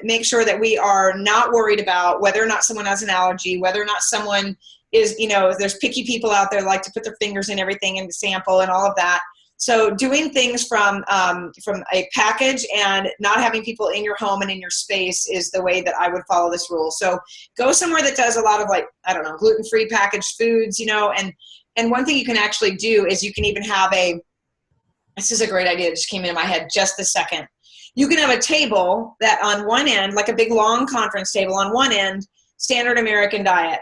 make sure that we are not worried about whether or not someone has an allergy, whether or not someone is, there's picky people out there that like to put their fingers in everything and sample and all of that. So doing things from a package and not having people in your home and in your space is the way that I would follow this rule. So go somewhere that does a lot of, like, I don't know, gluten-free packaged foods, and one thing you can actually do is you can even have this is a great idea that just came into my head just a second. You can have a table that on one end, like a big long conference table, on one end, standard American diet,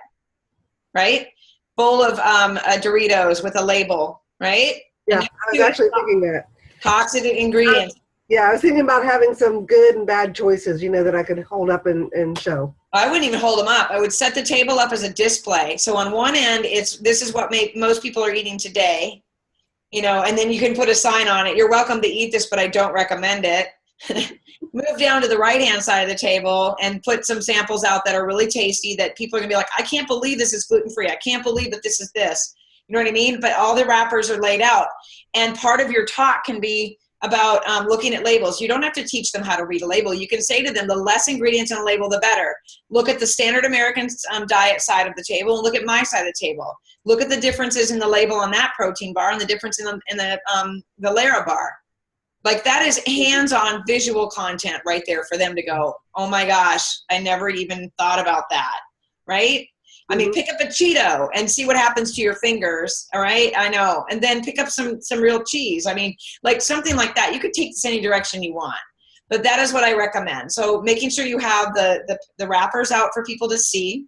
right? Bowl of Doritos with a label, right? Yeah, I was actually thinking that. Toxic ingredients. I was thinking about having some good and bad choices, that I could hold up and show. I wouldn't even hold them up. I would set the table up as a display. So on one end, this is what most people are eating today, and then you can put a sign on it. You're welcome to eat this, but I don't recommend it. Move down to the right-hand side of the table and put some samples out that are really tasty that people are going to be like, I can't believe this is gluten-free. I can't believe that this is this. You know what I mean? But all the wrappers are laid out. And part of your talk can be about looking at labels. You don't have to teach them how to read a label. You can say to them, the less ingredients on a label, the better. Look at the standard American diet side of the table and look at my side of the table. Look at the differences in the label on that protein bar and the difference in the Lara bar. Like, that is hands-on visual content right there for them to go, oh my gosh, I never even thought about that, right? I mean, pick up a Cheeto and see what happens to your fingers. All right. I know. And then pick up some real cheese. I mean, like something like that. You could take this any direction you want, but that is what I recommend. So making sure you have the wrappers out for people to see.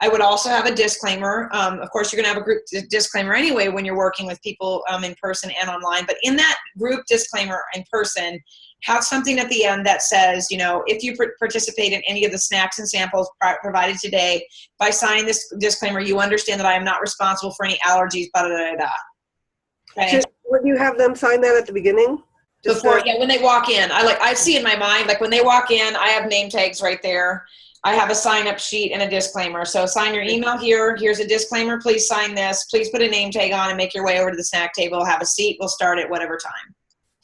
I would also have a disclaimer. Of course, you're going to have a group disclaimer anyway when you're working with people in person and online. But in that group disclaimer in person, have something at the end that says, if you participate in any of the snacks and samples provided today, by signing this disclaimer, you understand that I am not responsible for any allergies, blah, blah, blah, blah. Okay? Would you have them sign that at the beginning? When they walk in. I see in my mind, like when they walk in, I have name tags right there. I have a sign-up sheet and a disclaimer. So sign your email here. Here's a disclaimer. Please sign this. Please put a name tag on and make your way over to the snack table. Have a seat. We'll start at whatever time.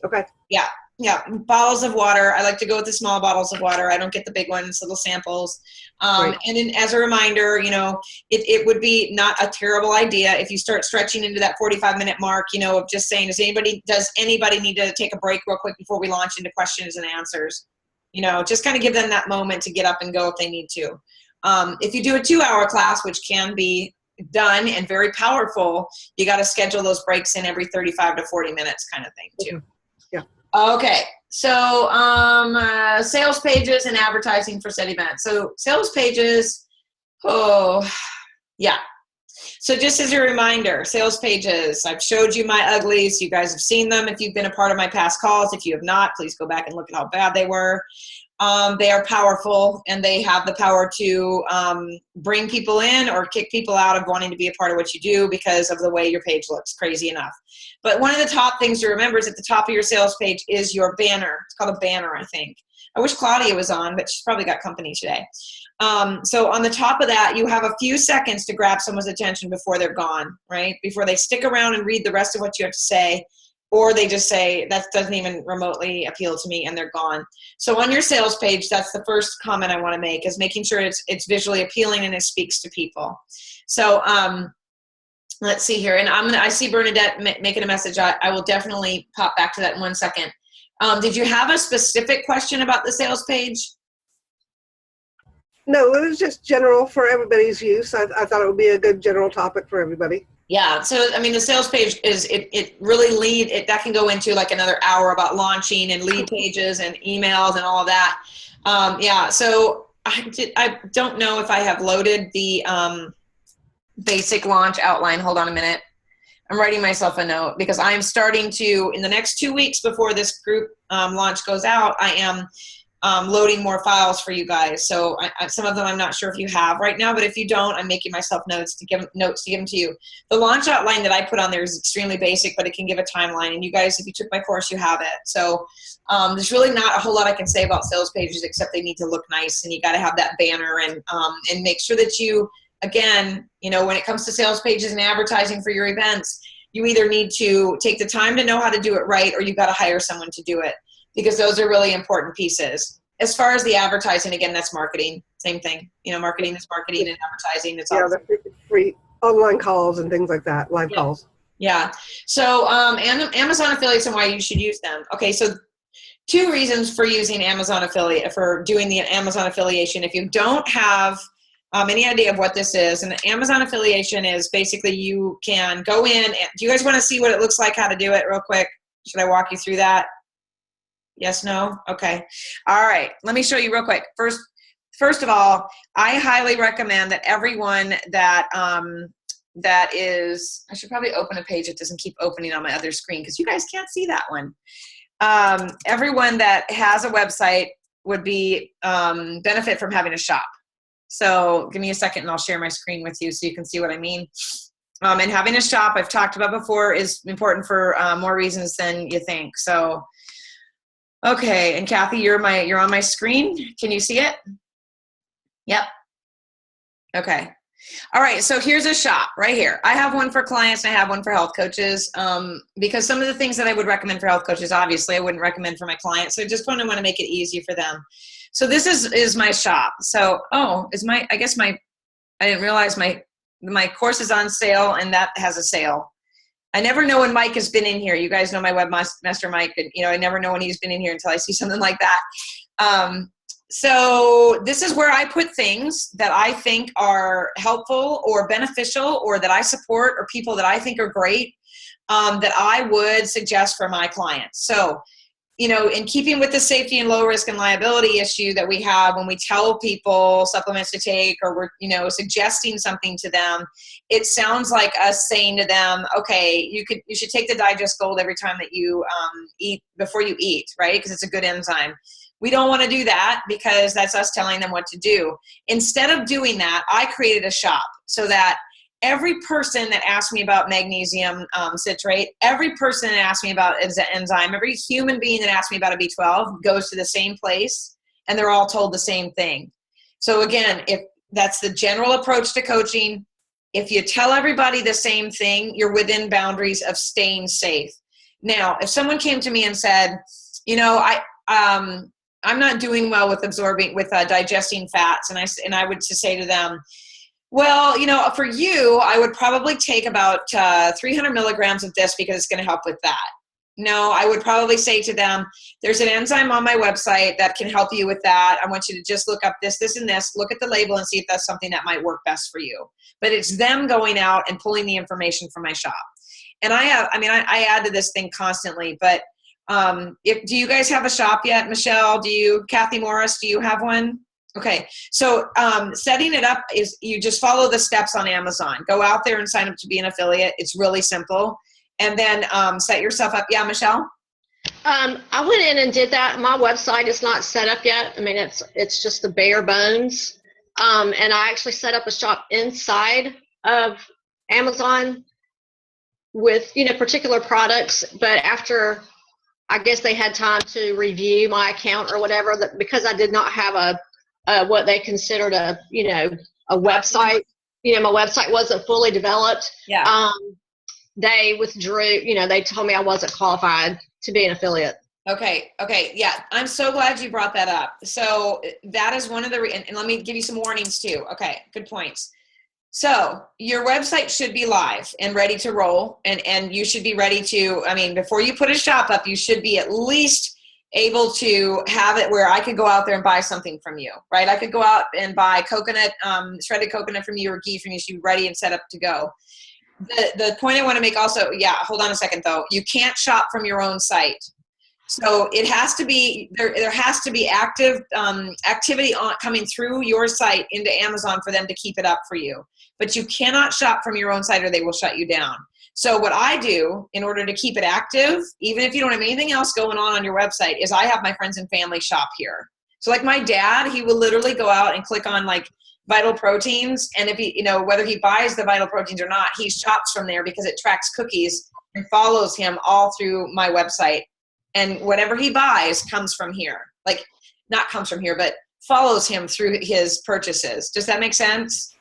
Okay. Yeah. Bottles of water. I like to go with the small bottles of water. I don't get the big ones, little samples. Right. And then as a reminder, it would be not a terrible idea if you start stretching into that 45-minute mark, of just saying, does anybody need to take a break real quick before we launch into questions and answers? Just kind of give them that moment to get up and go if they need to. If you do a 2-hour class, which can be done and very powerful, you got to schedule those breaks in every 35 to 40 minutes kind of thing too. Yeah. Okay. So, sales pages and advertising for said event. So sales pages, oh, yeah. So just as a reminder, sales pages, I've showed you my uglies. You guys have seen them if you've been a part of my past calls. If you have not, please go back and look at how bad they were. They are powerful, and they have the power to bring people in or kick people out of wanting to be a part of what you do because of the way your page looks, crazy enough. But one of the top things to remember is at the top of your sales page is your banner. It's called a banner, I think. I wish Claudia was on, but she's probably got company today. So on the top of that, you have a few seconds to grab someone's attention before they're gone, right? Before they stick around and read the rest of what you have to say, or they just say, that doesn't even remotely appeal to me, and they're gone. So on your sales page, that's the first comment I want to make, is making sure it's visually appealing and it speaks to people. So let's see here. And I see Bernadette making a message. I will definitely pop back to that in 1 second. Did you have a specific question about the sales page? No, it was just general for everybody's use. I thought it would be a good general topic for everybody. Yeah, so I mean, the sales page is it really that can go into like another hour about launching and lead pages and emails and all of that. Yeah, so I don't know if I have loaded the basic launch outline. Hold on a minute. I'm writing myself a note because I am starting to, in the next 2 weeks before this group launch goes out, I am loading more files for you guys. So some of them I'm not sure if you have right now, but if you don't, I'm making myself notes to give them to you. The launch outline that I put on there is extremely basic, but it can give a timeline. And you guys, if you took my course, you have it. So there's really not a whole lot I can say about sales pages except they need to look nice, and you got to have that banner and make sure that you, again, when it comes to sales pages and advertising for your events, you either need to take the time to know how to do it right, or you've got to hire someone to do it, because those are really important pieces. As far as the advertising, again, that's marketing. Same thing. Marketing is marketing, and advertising is all the free online calls and things like that, live calls. Yeah. So Amazon affiliates and why you should use them. Okay, so 2 reasons for using Amazon affiliate, for doing the Amazon affiliation. If you don't have any idea of what this is, and Amazon affiliation is basically you can go in. And, do you guys want to see what it looks like, how to do it real quick? Should I walk you through that? Yes, no? Okay. All right. Let me show you real quick. First of all, I highly recommend that everyone that is, I should probably open a page that doesn't keep opening on my other screen because you guys can't see that one. Everyone that has a website would be benefit from having a shop. So give me a second and I'll share my screen with you so you can see what I mean. And having a shop, I've talked about before, is important for more reasons than you think. So, okay, and Kathy, you're on my screen. Can you see it? Yep. Okay. All right, so here's a shop right here. I have one for clients and I have one for health coaches, because some of the things that I would recommend for health coaches, obviously I wouldn't recommend for my clients. So I just want to make it easy for them. So this is my shop. So, I didn't realize my course is on sale, and that has a sale. I never know when Mike has been in here. You guys know my webmaster Mike, and I never know when he's been in here until I see something like that. So this is where I put things that I think are helpful or beneficial, or that I support, or people that I think are great, that I would suggest for my clients. So, in keeping with the safety and low risk and liability issue that we have when we tell people supplements to take, or we're, suggesting something to them, it sounds like us saying to them, okay, you should take the Digest Gold every time that you eat, before you eat, right? Because it's a good enzyme. We don't want to do that, because that's us telling them what to do. Instead of doing that, I created a shop so that every person that asked me about magnesium citrate, every person that asked me about enzyme, every human being that asked me about a B12 goes to the same place, and they're all told the same thing. So again, if that's the general approach to coaching, if you tell everybody the same thing, you're within boundaries of staying safe. Now, if someone came to me and said, I'm not doing well with digesting fats, and I would just say to them, well, for you, I would probably take about 300 milligrams of this because it's going to help with that. No, I would probably say to them, there's an enzyme on my website that can help you with that. I want you to just look up this, this, and this, look at the label and see if that's something that might work best for you. But it's them going out and pulling the information from my shop. And I add to this thing constantly, but Do you guys have a shop yet? Michelle, Kathy Morris, do you have one? Okay. So setting it up is you just follow the steps on Amazon. Go out there and sign up to be an affiliate. It's really simple. And then set yourself up. Yeah, Michelle? I went in and did that. My website is not set up yet. I mean, it's just the bare bones. And I actually set up a shop inside of Amazon with, particular products. But after, I guess they had time to review my account or whatever, that because I did not have a what they considered a website. My website wasn't fully developed. Yeah. They withdrew. They told me I wasn't qualified to be an affiliate. Okay. Yeah. I'm so glad you brought that up. So that is one of the, and let me give you some warnings too. Okay. Good points. So your website should be live and ready to roll. And you should be ready to, before you put a shop up, you should be at least able to have it where I could go out there and buy something from you, right? I could go out and buy coconut, shredded coconut from you or ghee from you. You should be ready and set up to go. The point I want to make also, hold on a second though. You can't shop from your own site. So it has to be, there has to be active activity coming through your site into Amazon for them to keep it up for you. But you cannot shop from your own site or they will shut you down. So what I do in order to keep it active, even if you don't have anything else going on your website, is I have my friends and family shop here. So like my dad, he will literally go out and click on like Vital Proteins. And if he, whether he buys the Vital Proteins or not, he shops from there because it tracks cookies and follows him all through my website. And whatever he buys comes from here. Like, not comes from here, but follows him through his purchases. Does that make sense?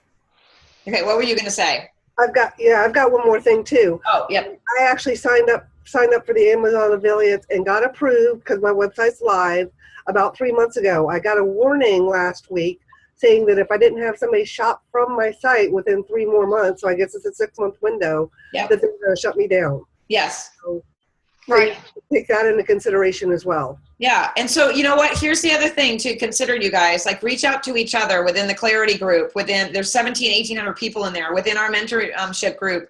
Okay, what were you going to say? I've got one more thing too. Oh, yep. I actually signed up for the Amazon affiliates and got approved because my website's live about 3 months ago. I got a warning last week saying that if I didn't have somebody shop from my site within 3 more months, so I guess it's a 6-month window, that they're going to shut me down. Yes. So, Right. Take that into consideration as well. Yeah. And so, you know what, here's the other thing to consider, you guys, like reach out to each other within the Clarity group, there's 1,800 people in there, within our mentorship group,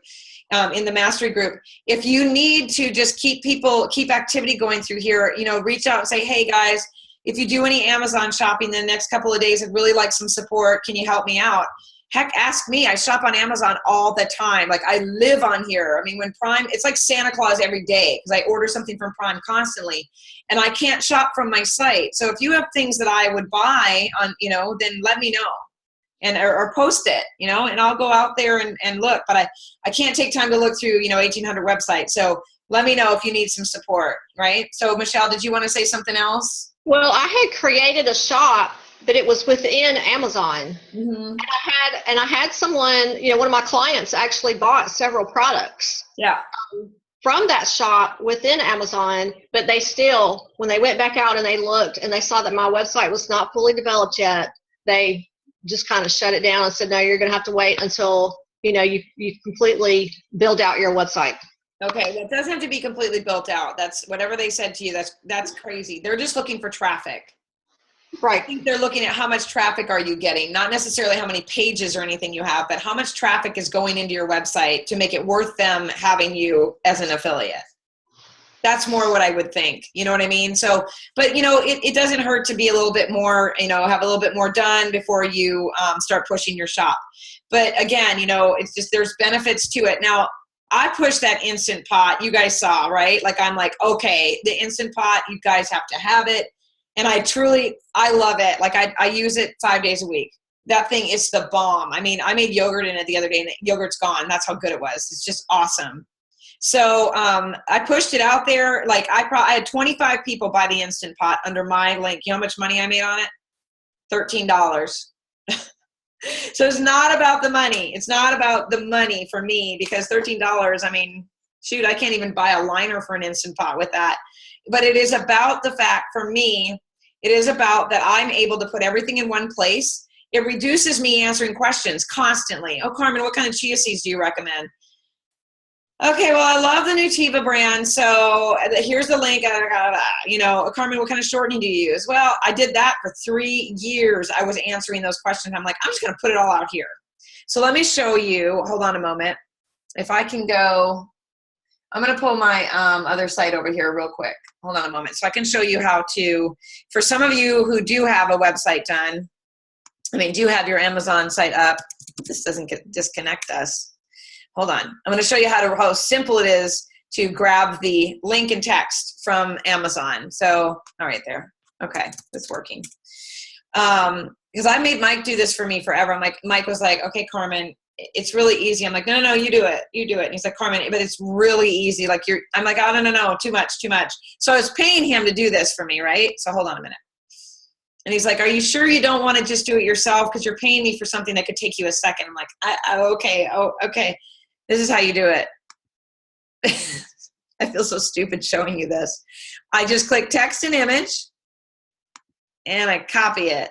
in the mastery group. If you need to just keep activity going through here, reach out and say, hey guys, if you do any Amazon shopping the next couple of days, I'd really like some support. Can you help me out? Heck, ask me. I shop on Amazon all the time. Like I live on here. When Prime, it's like Santa Claus every day because I order something from Prime constantly and I can't shop from my site. So if you have things that I would buy on, then let me know and, or post it, and I'll go out there and look, but I can't take time to look through, 1,800 websites. So let me know if you need some support. Right. So Michelle, did you want to say something else? Well, I had created a shop, but it was within Amazon. Mm-hmm. And I had someone, one of my clients actually bought several products. Yeah. From that shop within Amazon, but they still, when they went back out and they looked and they saw that my website was not fully developed yet, they just kind of shut it down and said, no, you're going to have to wait until, you completely build out your website. Okay, well, it doesn't have to be completely built out. That's whatever they said to you. That's crazy. They're just looking for traffic. Right. I think they're looking at how much traffic are you getting, not necessarily how many pages or anything you have, but how much traffic is going into your website to make it worth them having you as an affiliate. That's more what I would think. You know what I mean? So, but it doesn't hurt to be a little bit more, have a little bit more done before you start pushing your shop. But again, it's just, there's benefits to it. Now, I pushed that Instant Pot. You guys saw, right? Like, I'm like, okay, the Instant Pot, you guys have to have it. And I love it. Like I use it 5 days a week. That thing is the bomb. I made yogurt in it the other day and the yogurt's gone. That's how good it was. It's just awesome. So I pushed it out there. Like I had 25 people buy the Instant Pot under my link. You know how much money I made on it? $13. So it's not about the money. It's not about the money for me because $13, shoot, I can't even buy a liner for an Instant Pot with that. But it is about the fact, for me, it is about that I'm able to put everything in one place. It reduces me answering questions constantly. Oh, Carmen, what kind of chia seeds do you recommend? Okay, well, I love the Nutiva brand, so here's the link. Carmen, what kind of shortening do you use? Well, I did that for 3 years. I was answering those questions. I'm like, I'm just going to put it all out here. So let me show you. Hold on a moment. If I can go, I'm going to pull my other site over here real quick. Hold on a moment. So I can show you how to, for some of you who do have a website done, do have your Amazon site up. This doesn't disconnect us. Hold on. I'm going to show you how simple it is to grab the link and text from Amazon. So, all right, there. Okay, it's working. Because I made Mike do this for me forever. Mike was like, okay, Carmen, it's really easy. I'm like, no, you do it. You do it. And he's like, Carmen, but it's really easy. Like I'm like, oh, no, too much. So I was paying him to do this for me, right? So hold on a minute. And he's like, are you sure you don't want to just do it yourself? Because you're paying me for something that could take you a second. I'm like, okay. This is how you do it. I feel so stupid showing you this. I just click text and image and I copy it.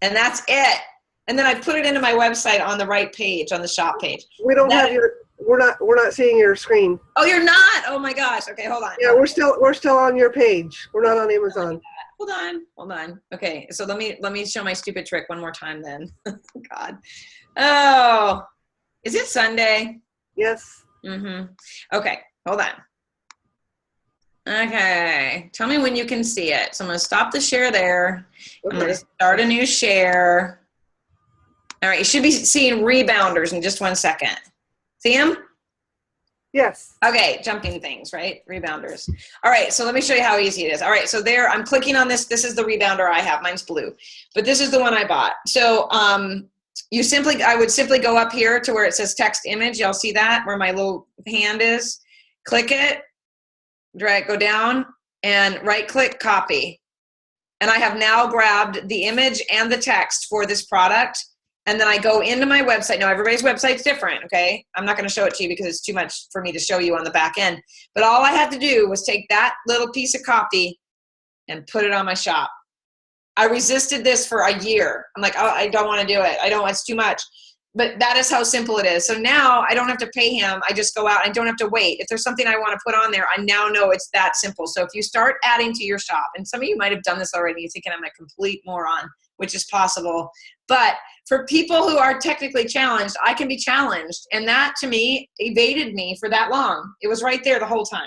And that's it. And then I put it into my website on the right page, on the shop page. We don't have we're not seeing your screen. Oh, you're not? Oh my gosh. Okay, hold on. Yeah, we're still on your page. We're not on Amazon. Hold on. Okay, so let me show my stupid trick one more time then. God. Oh, is it Sunday? Yes. Okay, hold on. Okay, tell me when you can see it. So I'm going to stop the share there. Okay. I'm going to start a new share. All right, you should be seeing rebounders in just 1 second. See them? Yes. Okay, jumping things, right? Rebounders. All right, so let me show you how easy it is. All right, so there, I'm clicking on this. This is the rebounder I have. Mine's blue, but this is the one I bought. So I would simply go up here to where it says text image. Y'all see that, where my little hand is? Click it, drag, go down, and right-click, copy. And I have now grabbed the image and the text for this product. And then I go into my website. Now, everybody's website's different, okay? I'm not going to show it to you because it's too much for me to show you on the back end. But all I had to do was take that little piece of copy and put it on my shop. I resisted this for a year. I'm like, oh, I don't want to do it. It's too much. But that is how simple it is. So now I don't have to pay him. I just go out. I don't have to wait. If there's something I want to put on there, I now know it's that simple. So if you start adding to your shop, and some of you might have done this already, you're thinking I'm a complete moron, which is possible. But for people who are technically challenged, I can be challenged. And that, to me, evaded me for that long. It was right there the whole time.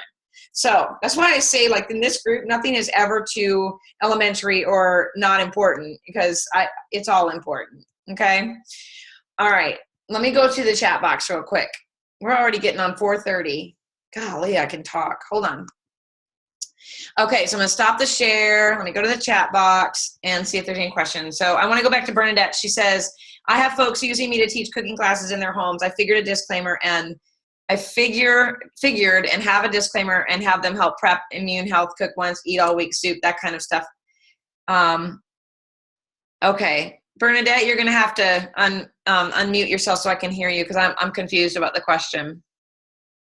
So that's why I say, like, in this group, nothing is ever too elementary or not important, because it's all important, okay? All right, let me go to the chat box real quick. We're already getting on 4:30. Golly, I can talk. Hold on. Okay, so I'm going to stop the share. Let me go to the chat box and see if there's any questions. So I want to go back to Bernadette. She says, I have folks using me to teach cooking classes in their homes. I figured a disclaimer, and I figured and have a disclaimer and have them help prep immune health, cook once, eat all week soup, that kind of stuff. Okay, Bernadette, you're going to have to unmute yourself so I can hear you, because I'm confused about the question.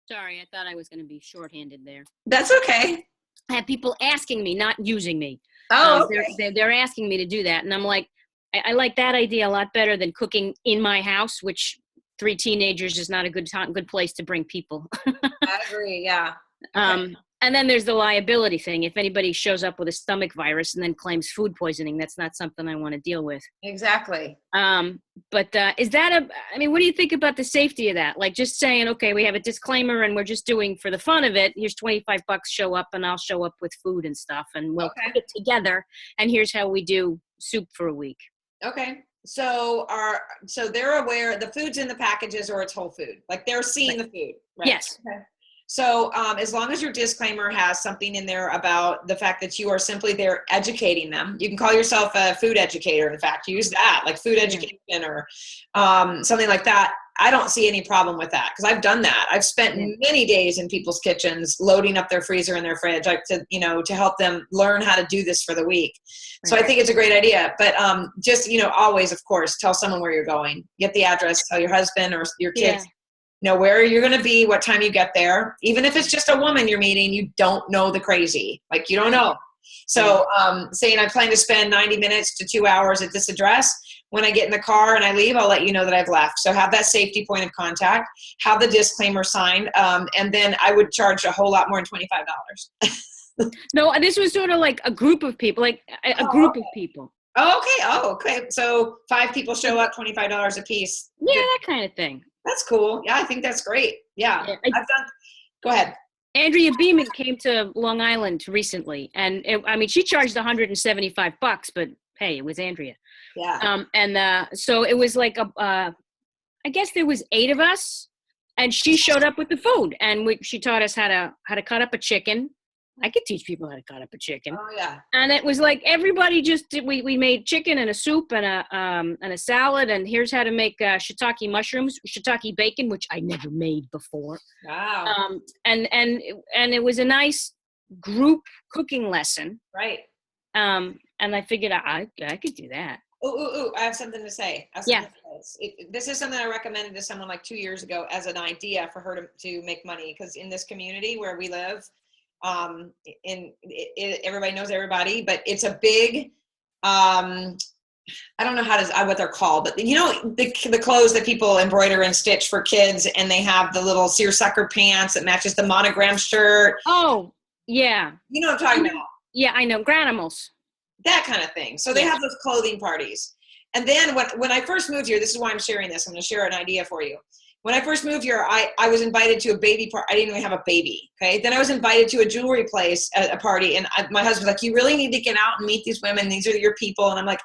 Sorry, I thought I was going to be shorthanded there. That's okay. I have people asking me, not using me. Oh, okay. They're asking me to do that. And I'm like, I like that idea a lot better than cooking in my house, which 3 teenagers is not a good place to bring people. I agree, yeah. Okay. And then there's the liability thing. If anybody shows up with a stomach virus and then claims food poisoning, that's not something I want to deal with. Exactly. But is that what do you think about the safety of that? Like, just saying, okay, we have a disclaimer and we're just doing for the fun of it. Here's $25, show up, and I'll show up with food and stuff, and we'll cook it together. And here's how we do soup for a week. Okay. So they're aware the food's in the packages, or it's whole food. Like, they're seeing the food, right? Yes. Okay. So as long as your disclaimer has something in there about the fact that you are simply there educating them, you can call yourself a food educator. In fact, use that, like food education or something like that. I don't see any problem with that, because I've done that. I've spent many days in people's kitchens loading up their freezer and their fridge, like to help them learn how to do this for the week. So I think it's a great idea. But just, always, of course, tell someone where you're going. Get the address, tell your husband or your kids. Know where you're going to be, what time you get there. Even if it's just a woman you're meeting, you don't know the crazy. Like, you don't know. So saying I plan to spend 90 minutes to 2 hours at this address. When I get in the car and I leave, I'll let you know that I've left. So have that safety point of contact, have the disclaimer signed, and then I would charge a whole lot more than $25. No, this was sort of like a group of people, like a group of people. Oh, okay. Oh, okay. So 5 people show up, $25 a piece. Yeah, that kind of thing. That's cool. Yeah, I think that's great. Yeah. I've done. Go ahead. Andrea Beeman came to Long Island recently, and she charged $175, but hey, it was Andrea. Yeah. So it was like I guess there was 8 of us, and she showed up with the food, and she taught us how to cut up a chicken. I could teach people how to cut up a chicken. Oh yeah. And it was like everybody just did. We made chicken and a soup and a salad, and here's how to make shiitake mushrooms, shiitake bacon, which I never made before. Wow. And it was a nice group cooking lesson. Right. And I figured I could do that. Ooh, I have something to say. This is something I recommended to someone like 2 years ago as an idea for her to make money, because in this community where we live, everybody knows everybody, but it's a big, I don't know what they're called, but you know, the clothes that people embroider and stitch for kids, and they have the little seersucker pants that matches the monogram shirt. Oh, yeah. You know what I'm talking about? Yeah, I know. Granimals. That kind of thing. So they have those clothing parties. And then when I first moved here, this is why I'm sharing this. I'm going to share an idea for you. When I first moved here, I was invited to a baby party. I didn't even have a baby. Okay. Then I was invited to a jewelry place, a party. And my husband was like, you really need to get out and meet these women. These are your people. And I'm like,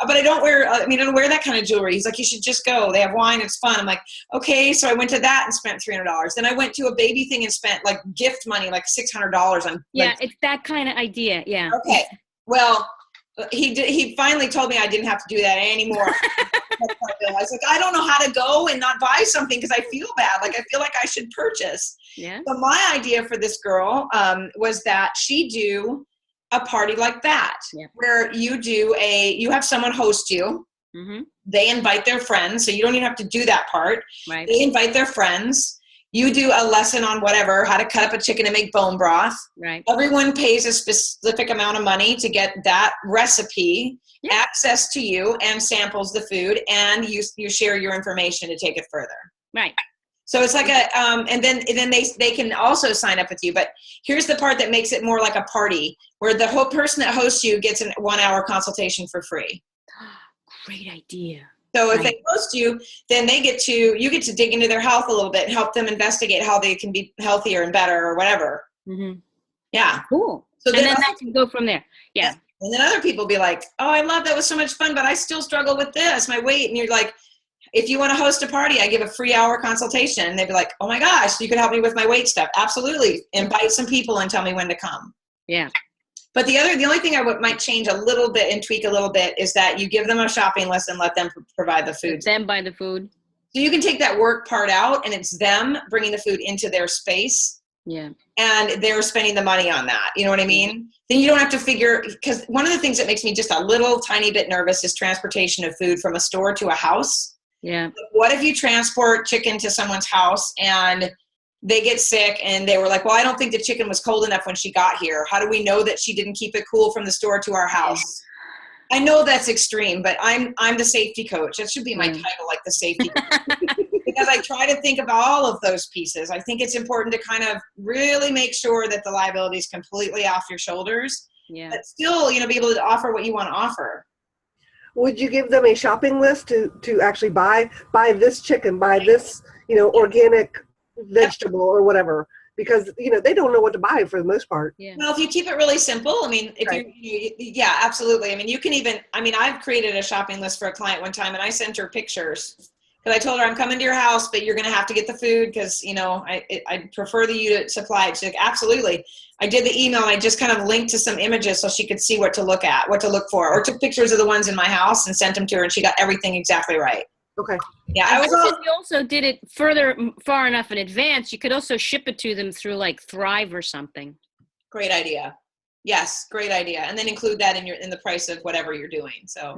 but I don't wear that kind of jewelry. He's like, you should just go. They have wine. It's fun. I'm like, okay. So I went to that and spent $300. Then I went to a baby thing and spent like gift money, like $600 on. Yeah. It's that kind of idea. Yeah. Okay. Well, he finally told me I didn't have to do that anymore. I was like, I don't know how to go and not buy something because I feel bad. Like, I feel like I should purchase. Yeah. So my idea for this girl was that she do a party like that, where you have someone host you. Mm-hmm. They invite their friends. So you don't even have to do that part. Right. They invite their friends. You do a lesson on whatever, how to cut up a chicken and make bone broth. Right. Everyone pays a specific amount of money to get that recipe, access to you, and samples the food, and you share your information to take it further. Right. So it's like and then they can also sign up with you. But here's the part that makes it more like a party, where the whole person that hosts you gets a 1-hour consultation for free. Great idea. So if they host you, then you get to dig into their health a little bit and help them investigate how they can be healthier and better or whatever. Mm-hmm. Yeah. Cool. So then that can go from there. Yeah. And then other people be like, oh, I love that was so much fun, but I still struggle with this, my weight. And you're like, if you want to host a party, I give a free hour consultation. And they'd be like, oh my gosh, you could help me with my weight stuff. Absolutely. Invite some people and tell me when to come. Yeah. But the only thing I might change a little bit and tweak a little bit is that you give them a shopping list and let them provide the food. Let them buy the food. So you can take that work part out, and it's them bringing the food into their space. Yeah. And they're spending the money on that. You know what I mean? Then you don't have to figure, because one of the things that makes me just a little tiny bit nervous is transportation of food from a store to a house. Yeah. What if you transport chicken to someone's house and they get sick and they were like, well, I don't think the chicken was cold enough when she got here. How do we know that she didn't keep it cool from the store to our house? I know that's extreme, but I'm the safety coach. That should be my title, like the safety coach. Because I try to think about all of those pieces. I think it's important to kind of really make sure that the liability is completely off your shoulders, but still, be able to offer what you want to offer. Would you give them a shopping list to actually buy this chicken, buy this, organic vegetable or whatever, because they don't know what to buy for the most part. Well, if you keep it really simple, absolutely. You can even, I've created a shopping list for a client one time, and I sent her pictures because I told her, I'm coming to your house, but you're going to have to get the food because I prefer you to supply it. She's like, absolutely. I did the email, and I just kind of linked to some images so she could see what to look for, or took pictures of the ones in my house and sent them to her, and she got everything exactly right. Okay. Yeah, you also did it far enough in advance. You could also ship it to them through like Thrive or something. Great idea. Yes, great idea. And then include that in the price of whatever you're doing. So,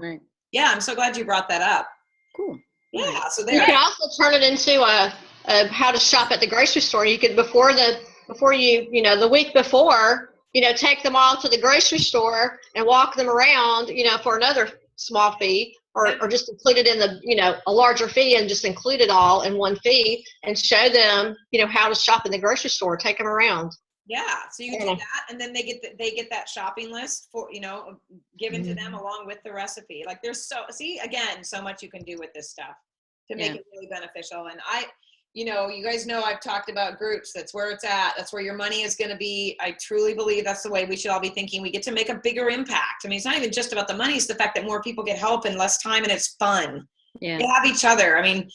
I'm so glad you brought that up. Cool. Yeah. So there. You can also turn it into a how to shop at the grocery store. You could the week before, take them all to the grocery store and walk them around, for another small fee. Or just include it in a larger fee and just include it all in one fee and show them, how to shop in the grocery store, take them around. Yeah. So you do that, and then they get that shopping list for, given to them along with the recipe. Like there's so much you can do with this stuff to make it really beneficial. And you know, you guys know I've talked about groups. That's where it's at. That's where your money is going to be. I truly believe that's the way we should all be thinking. We get to make a bigger impact. I mean, it's not even just about the money. It's the fact that more people get help in less time, and it's fun. Yeah. You have each other. I mean,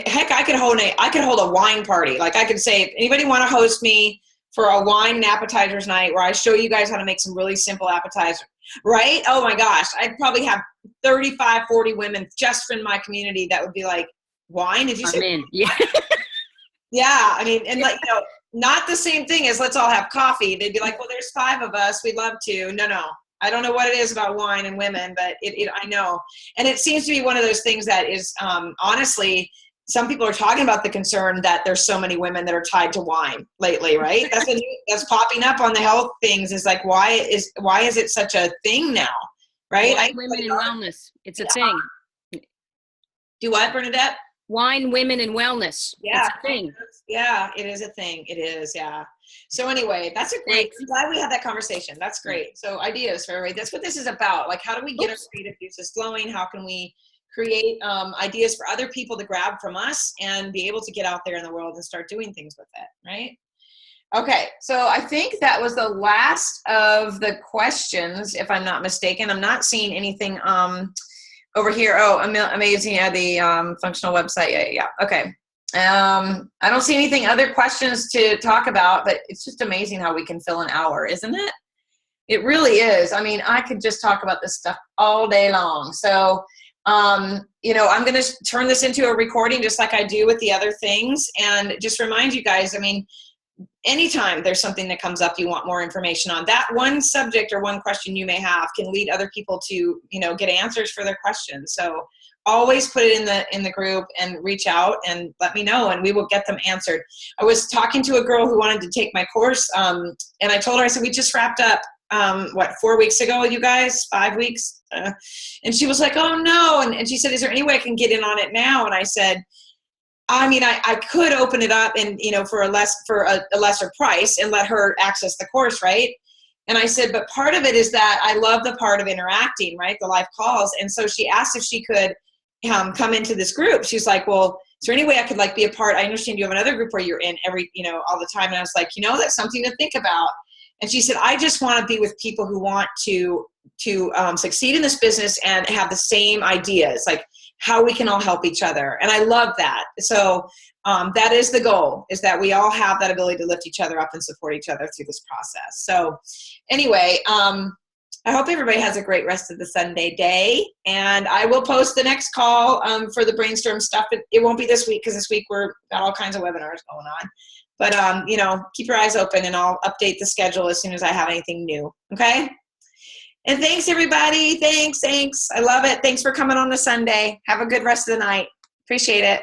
heck, I could hold a wine party. Like I could say, if anybody want to host me for a wine and appetizers night where I show you guys how to make some really simple appetizers, right? Oh my gosh. I'd probably have 35, 40 women just in my community that would be like, wine? Did you say? I'm in. Yeah. Yeah. I mean, and like, you know, not the same thing as let's all have coffee. They'd be like, well, there's 5 of us. We'd love to. No. I don't know what it is about wine and women, but I know. And it seems to be one of those things that is, honestly, some people are talking about the concern that there's so many women that are tied to wine lately, right? That's popping up on the health things, is like, why is it such a thing now, right? Wine, women, and wellness. It's a thing. Do what, Bernadette? Wine, women, and wellness. Yeah. It's a thing. Yeah, it is a thing. It is, yeah. So anyway, that's a great, I'm glad we had that conversation. That's great. So ideas for everybody. That's what this is about. Like, how do we get our creative juices flowing? How can we create ideas for other people to grab from us and be able to get out there in the world and start doing things with it, right? Okay, so I think that was the last of the questions, if I'm not mistaken. I'm not seeing anything over here. Oh, amazing. Yeah, the functional website. Yeah. Okay. I don't see anything other questions to talk about, but it's just amazing how we can fill an hour, isn't it? It really is. I mean, I could just talk about this stuff all day long. So, you know, I'm going to turn this into a recording just like I do with the other things, and just remind you guys, I mean, anytime there's something that comes up you want more information on, that one subject or one question you may have can lead other people to, you know, get answers for their questions. So always put it in the group and reach out and let me know, and we will get them answered. I was talking to a girl who wanted to take my course, and I told her, I said, we just wrapped up 4 weeks ago, you guys, 5 weeks, and she was like, oh no, and she said, is there any way I can get in on it now? And I said, I mean, I could open it up and, you know, for a lesser price and let her access the course, right? And I said, but part of it is that I love the part of interacting, right? The live calls. And so she asked if she could come into this group. She's like, well, is there any way I could like be a part? I understand you have another group where you're in all the time. And I was like, you know, that's something to think about. And she said, I just want to be with people who want to succeed in this business and have the same ideas, like how we can all help each other. And I love that. So that is the goal, is that we all have that ability to lift each other up and support each other through this process. So anyway, I hope everybody has a great rest of the Sunday day. And I will post the next call for the brainstorm stuff. It won't be this week, because this week we've got all kinds of webinars going on. But, you know, keep your eyes open, and I'll update the schedule as soon as I have anything new. Okay? And thanks, everybody. Thanks. I love it. Thanks for coming on the Sunday. Have a good rest of the night. Appreciate it.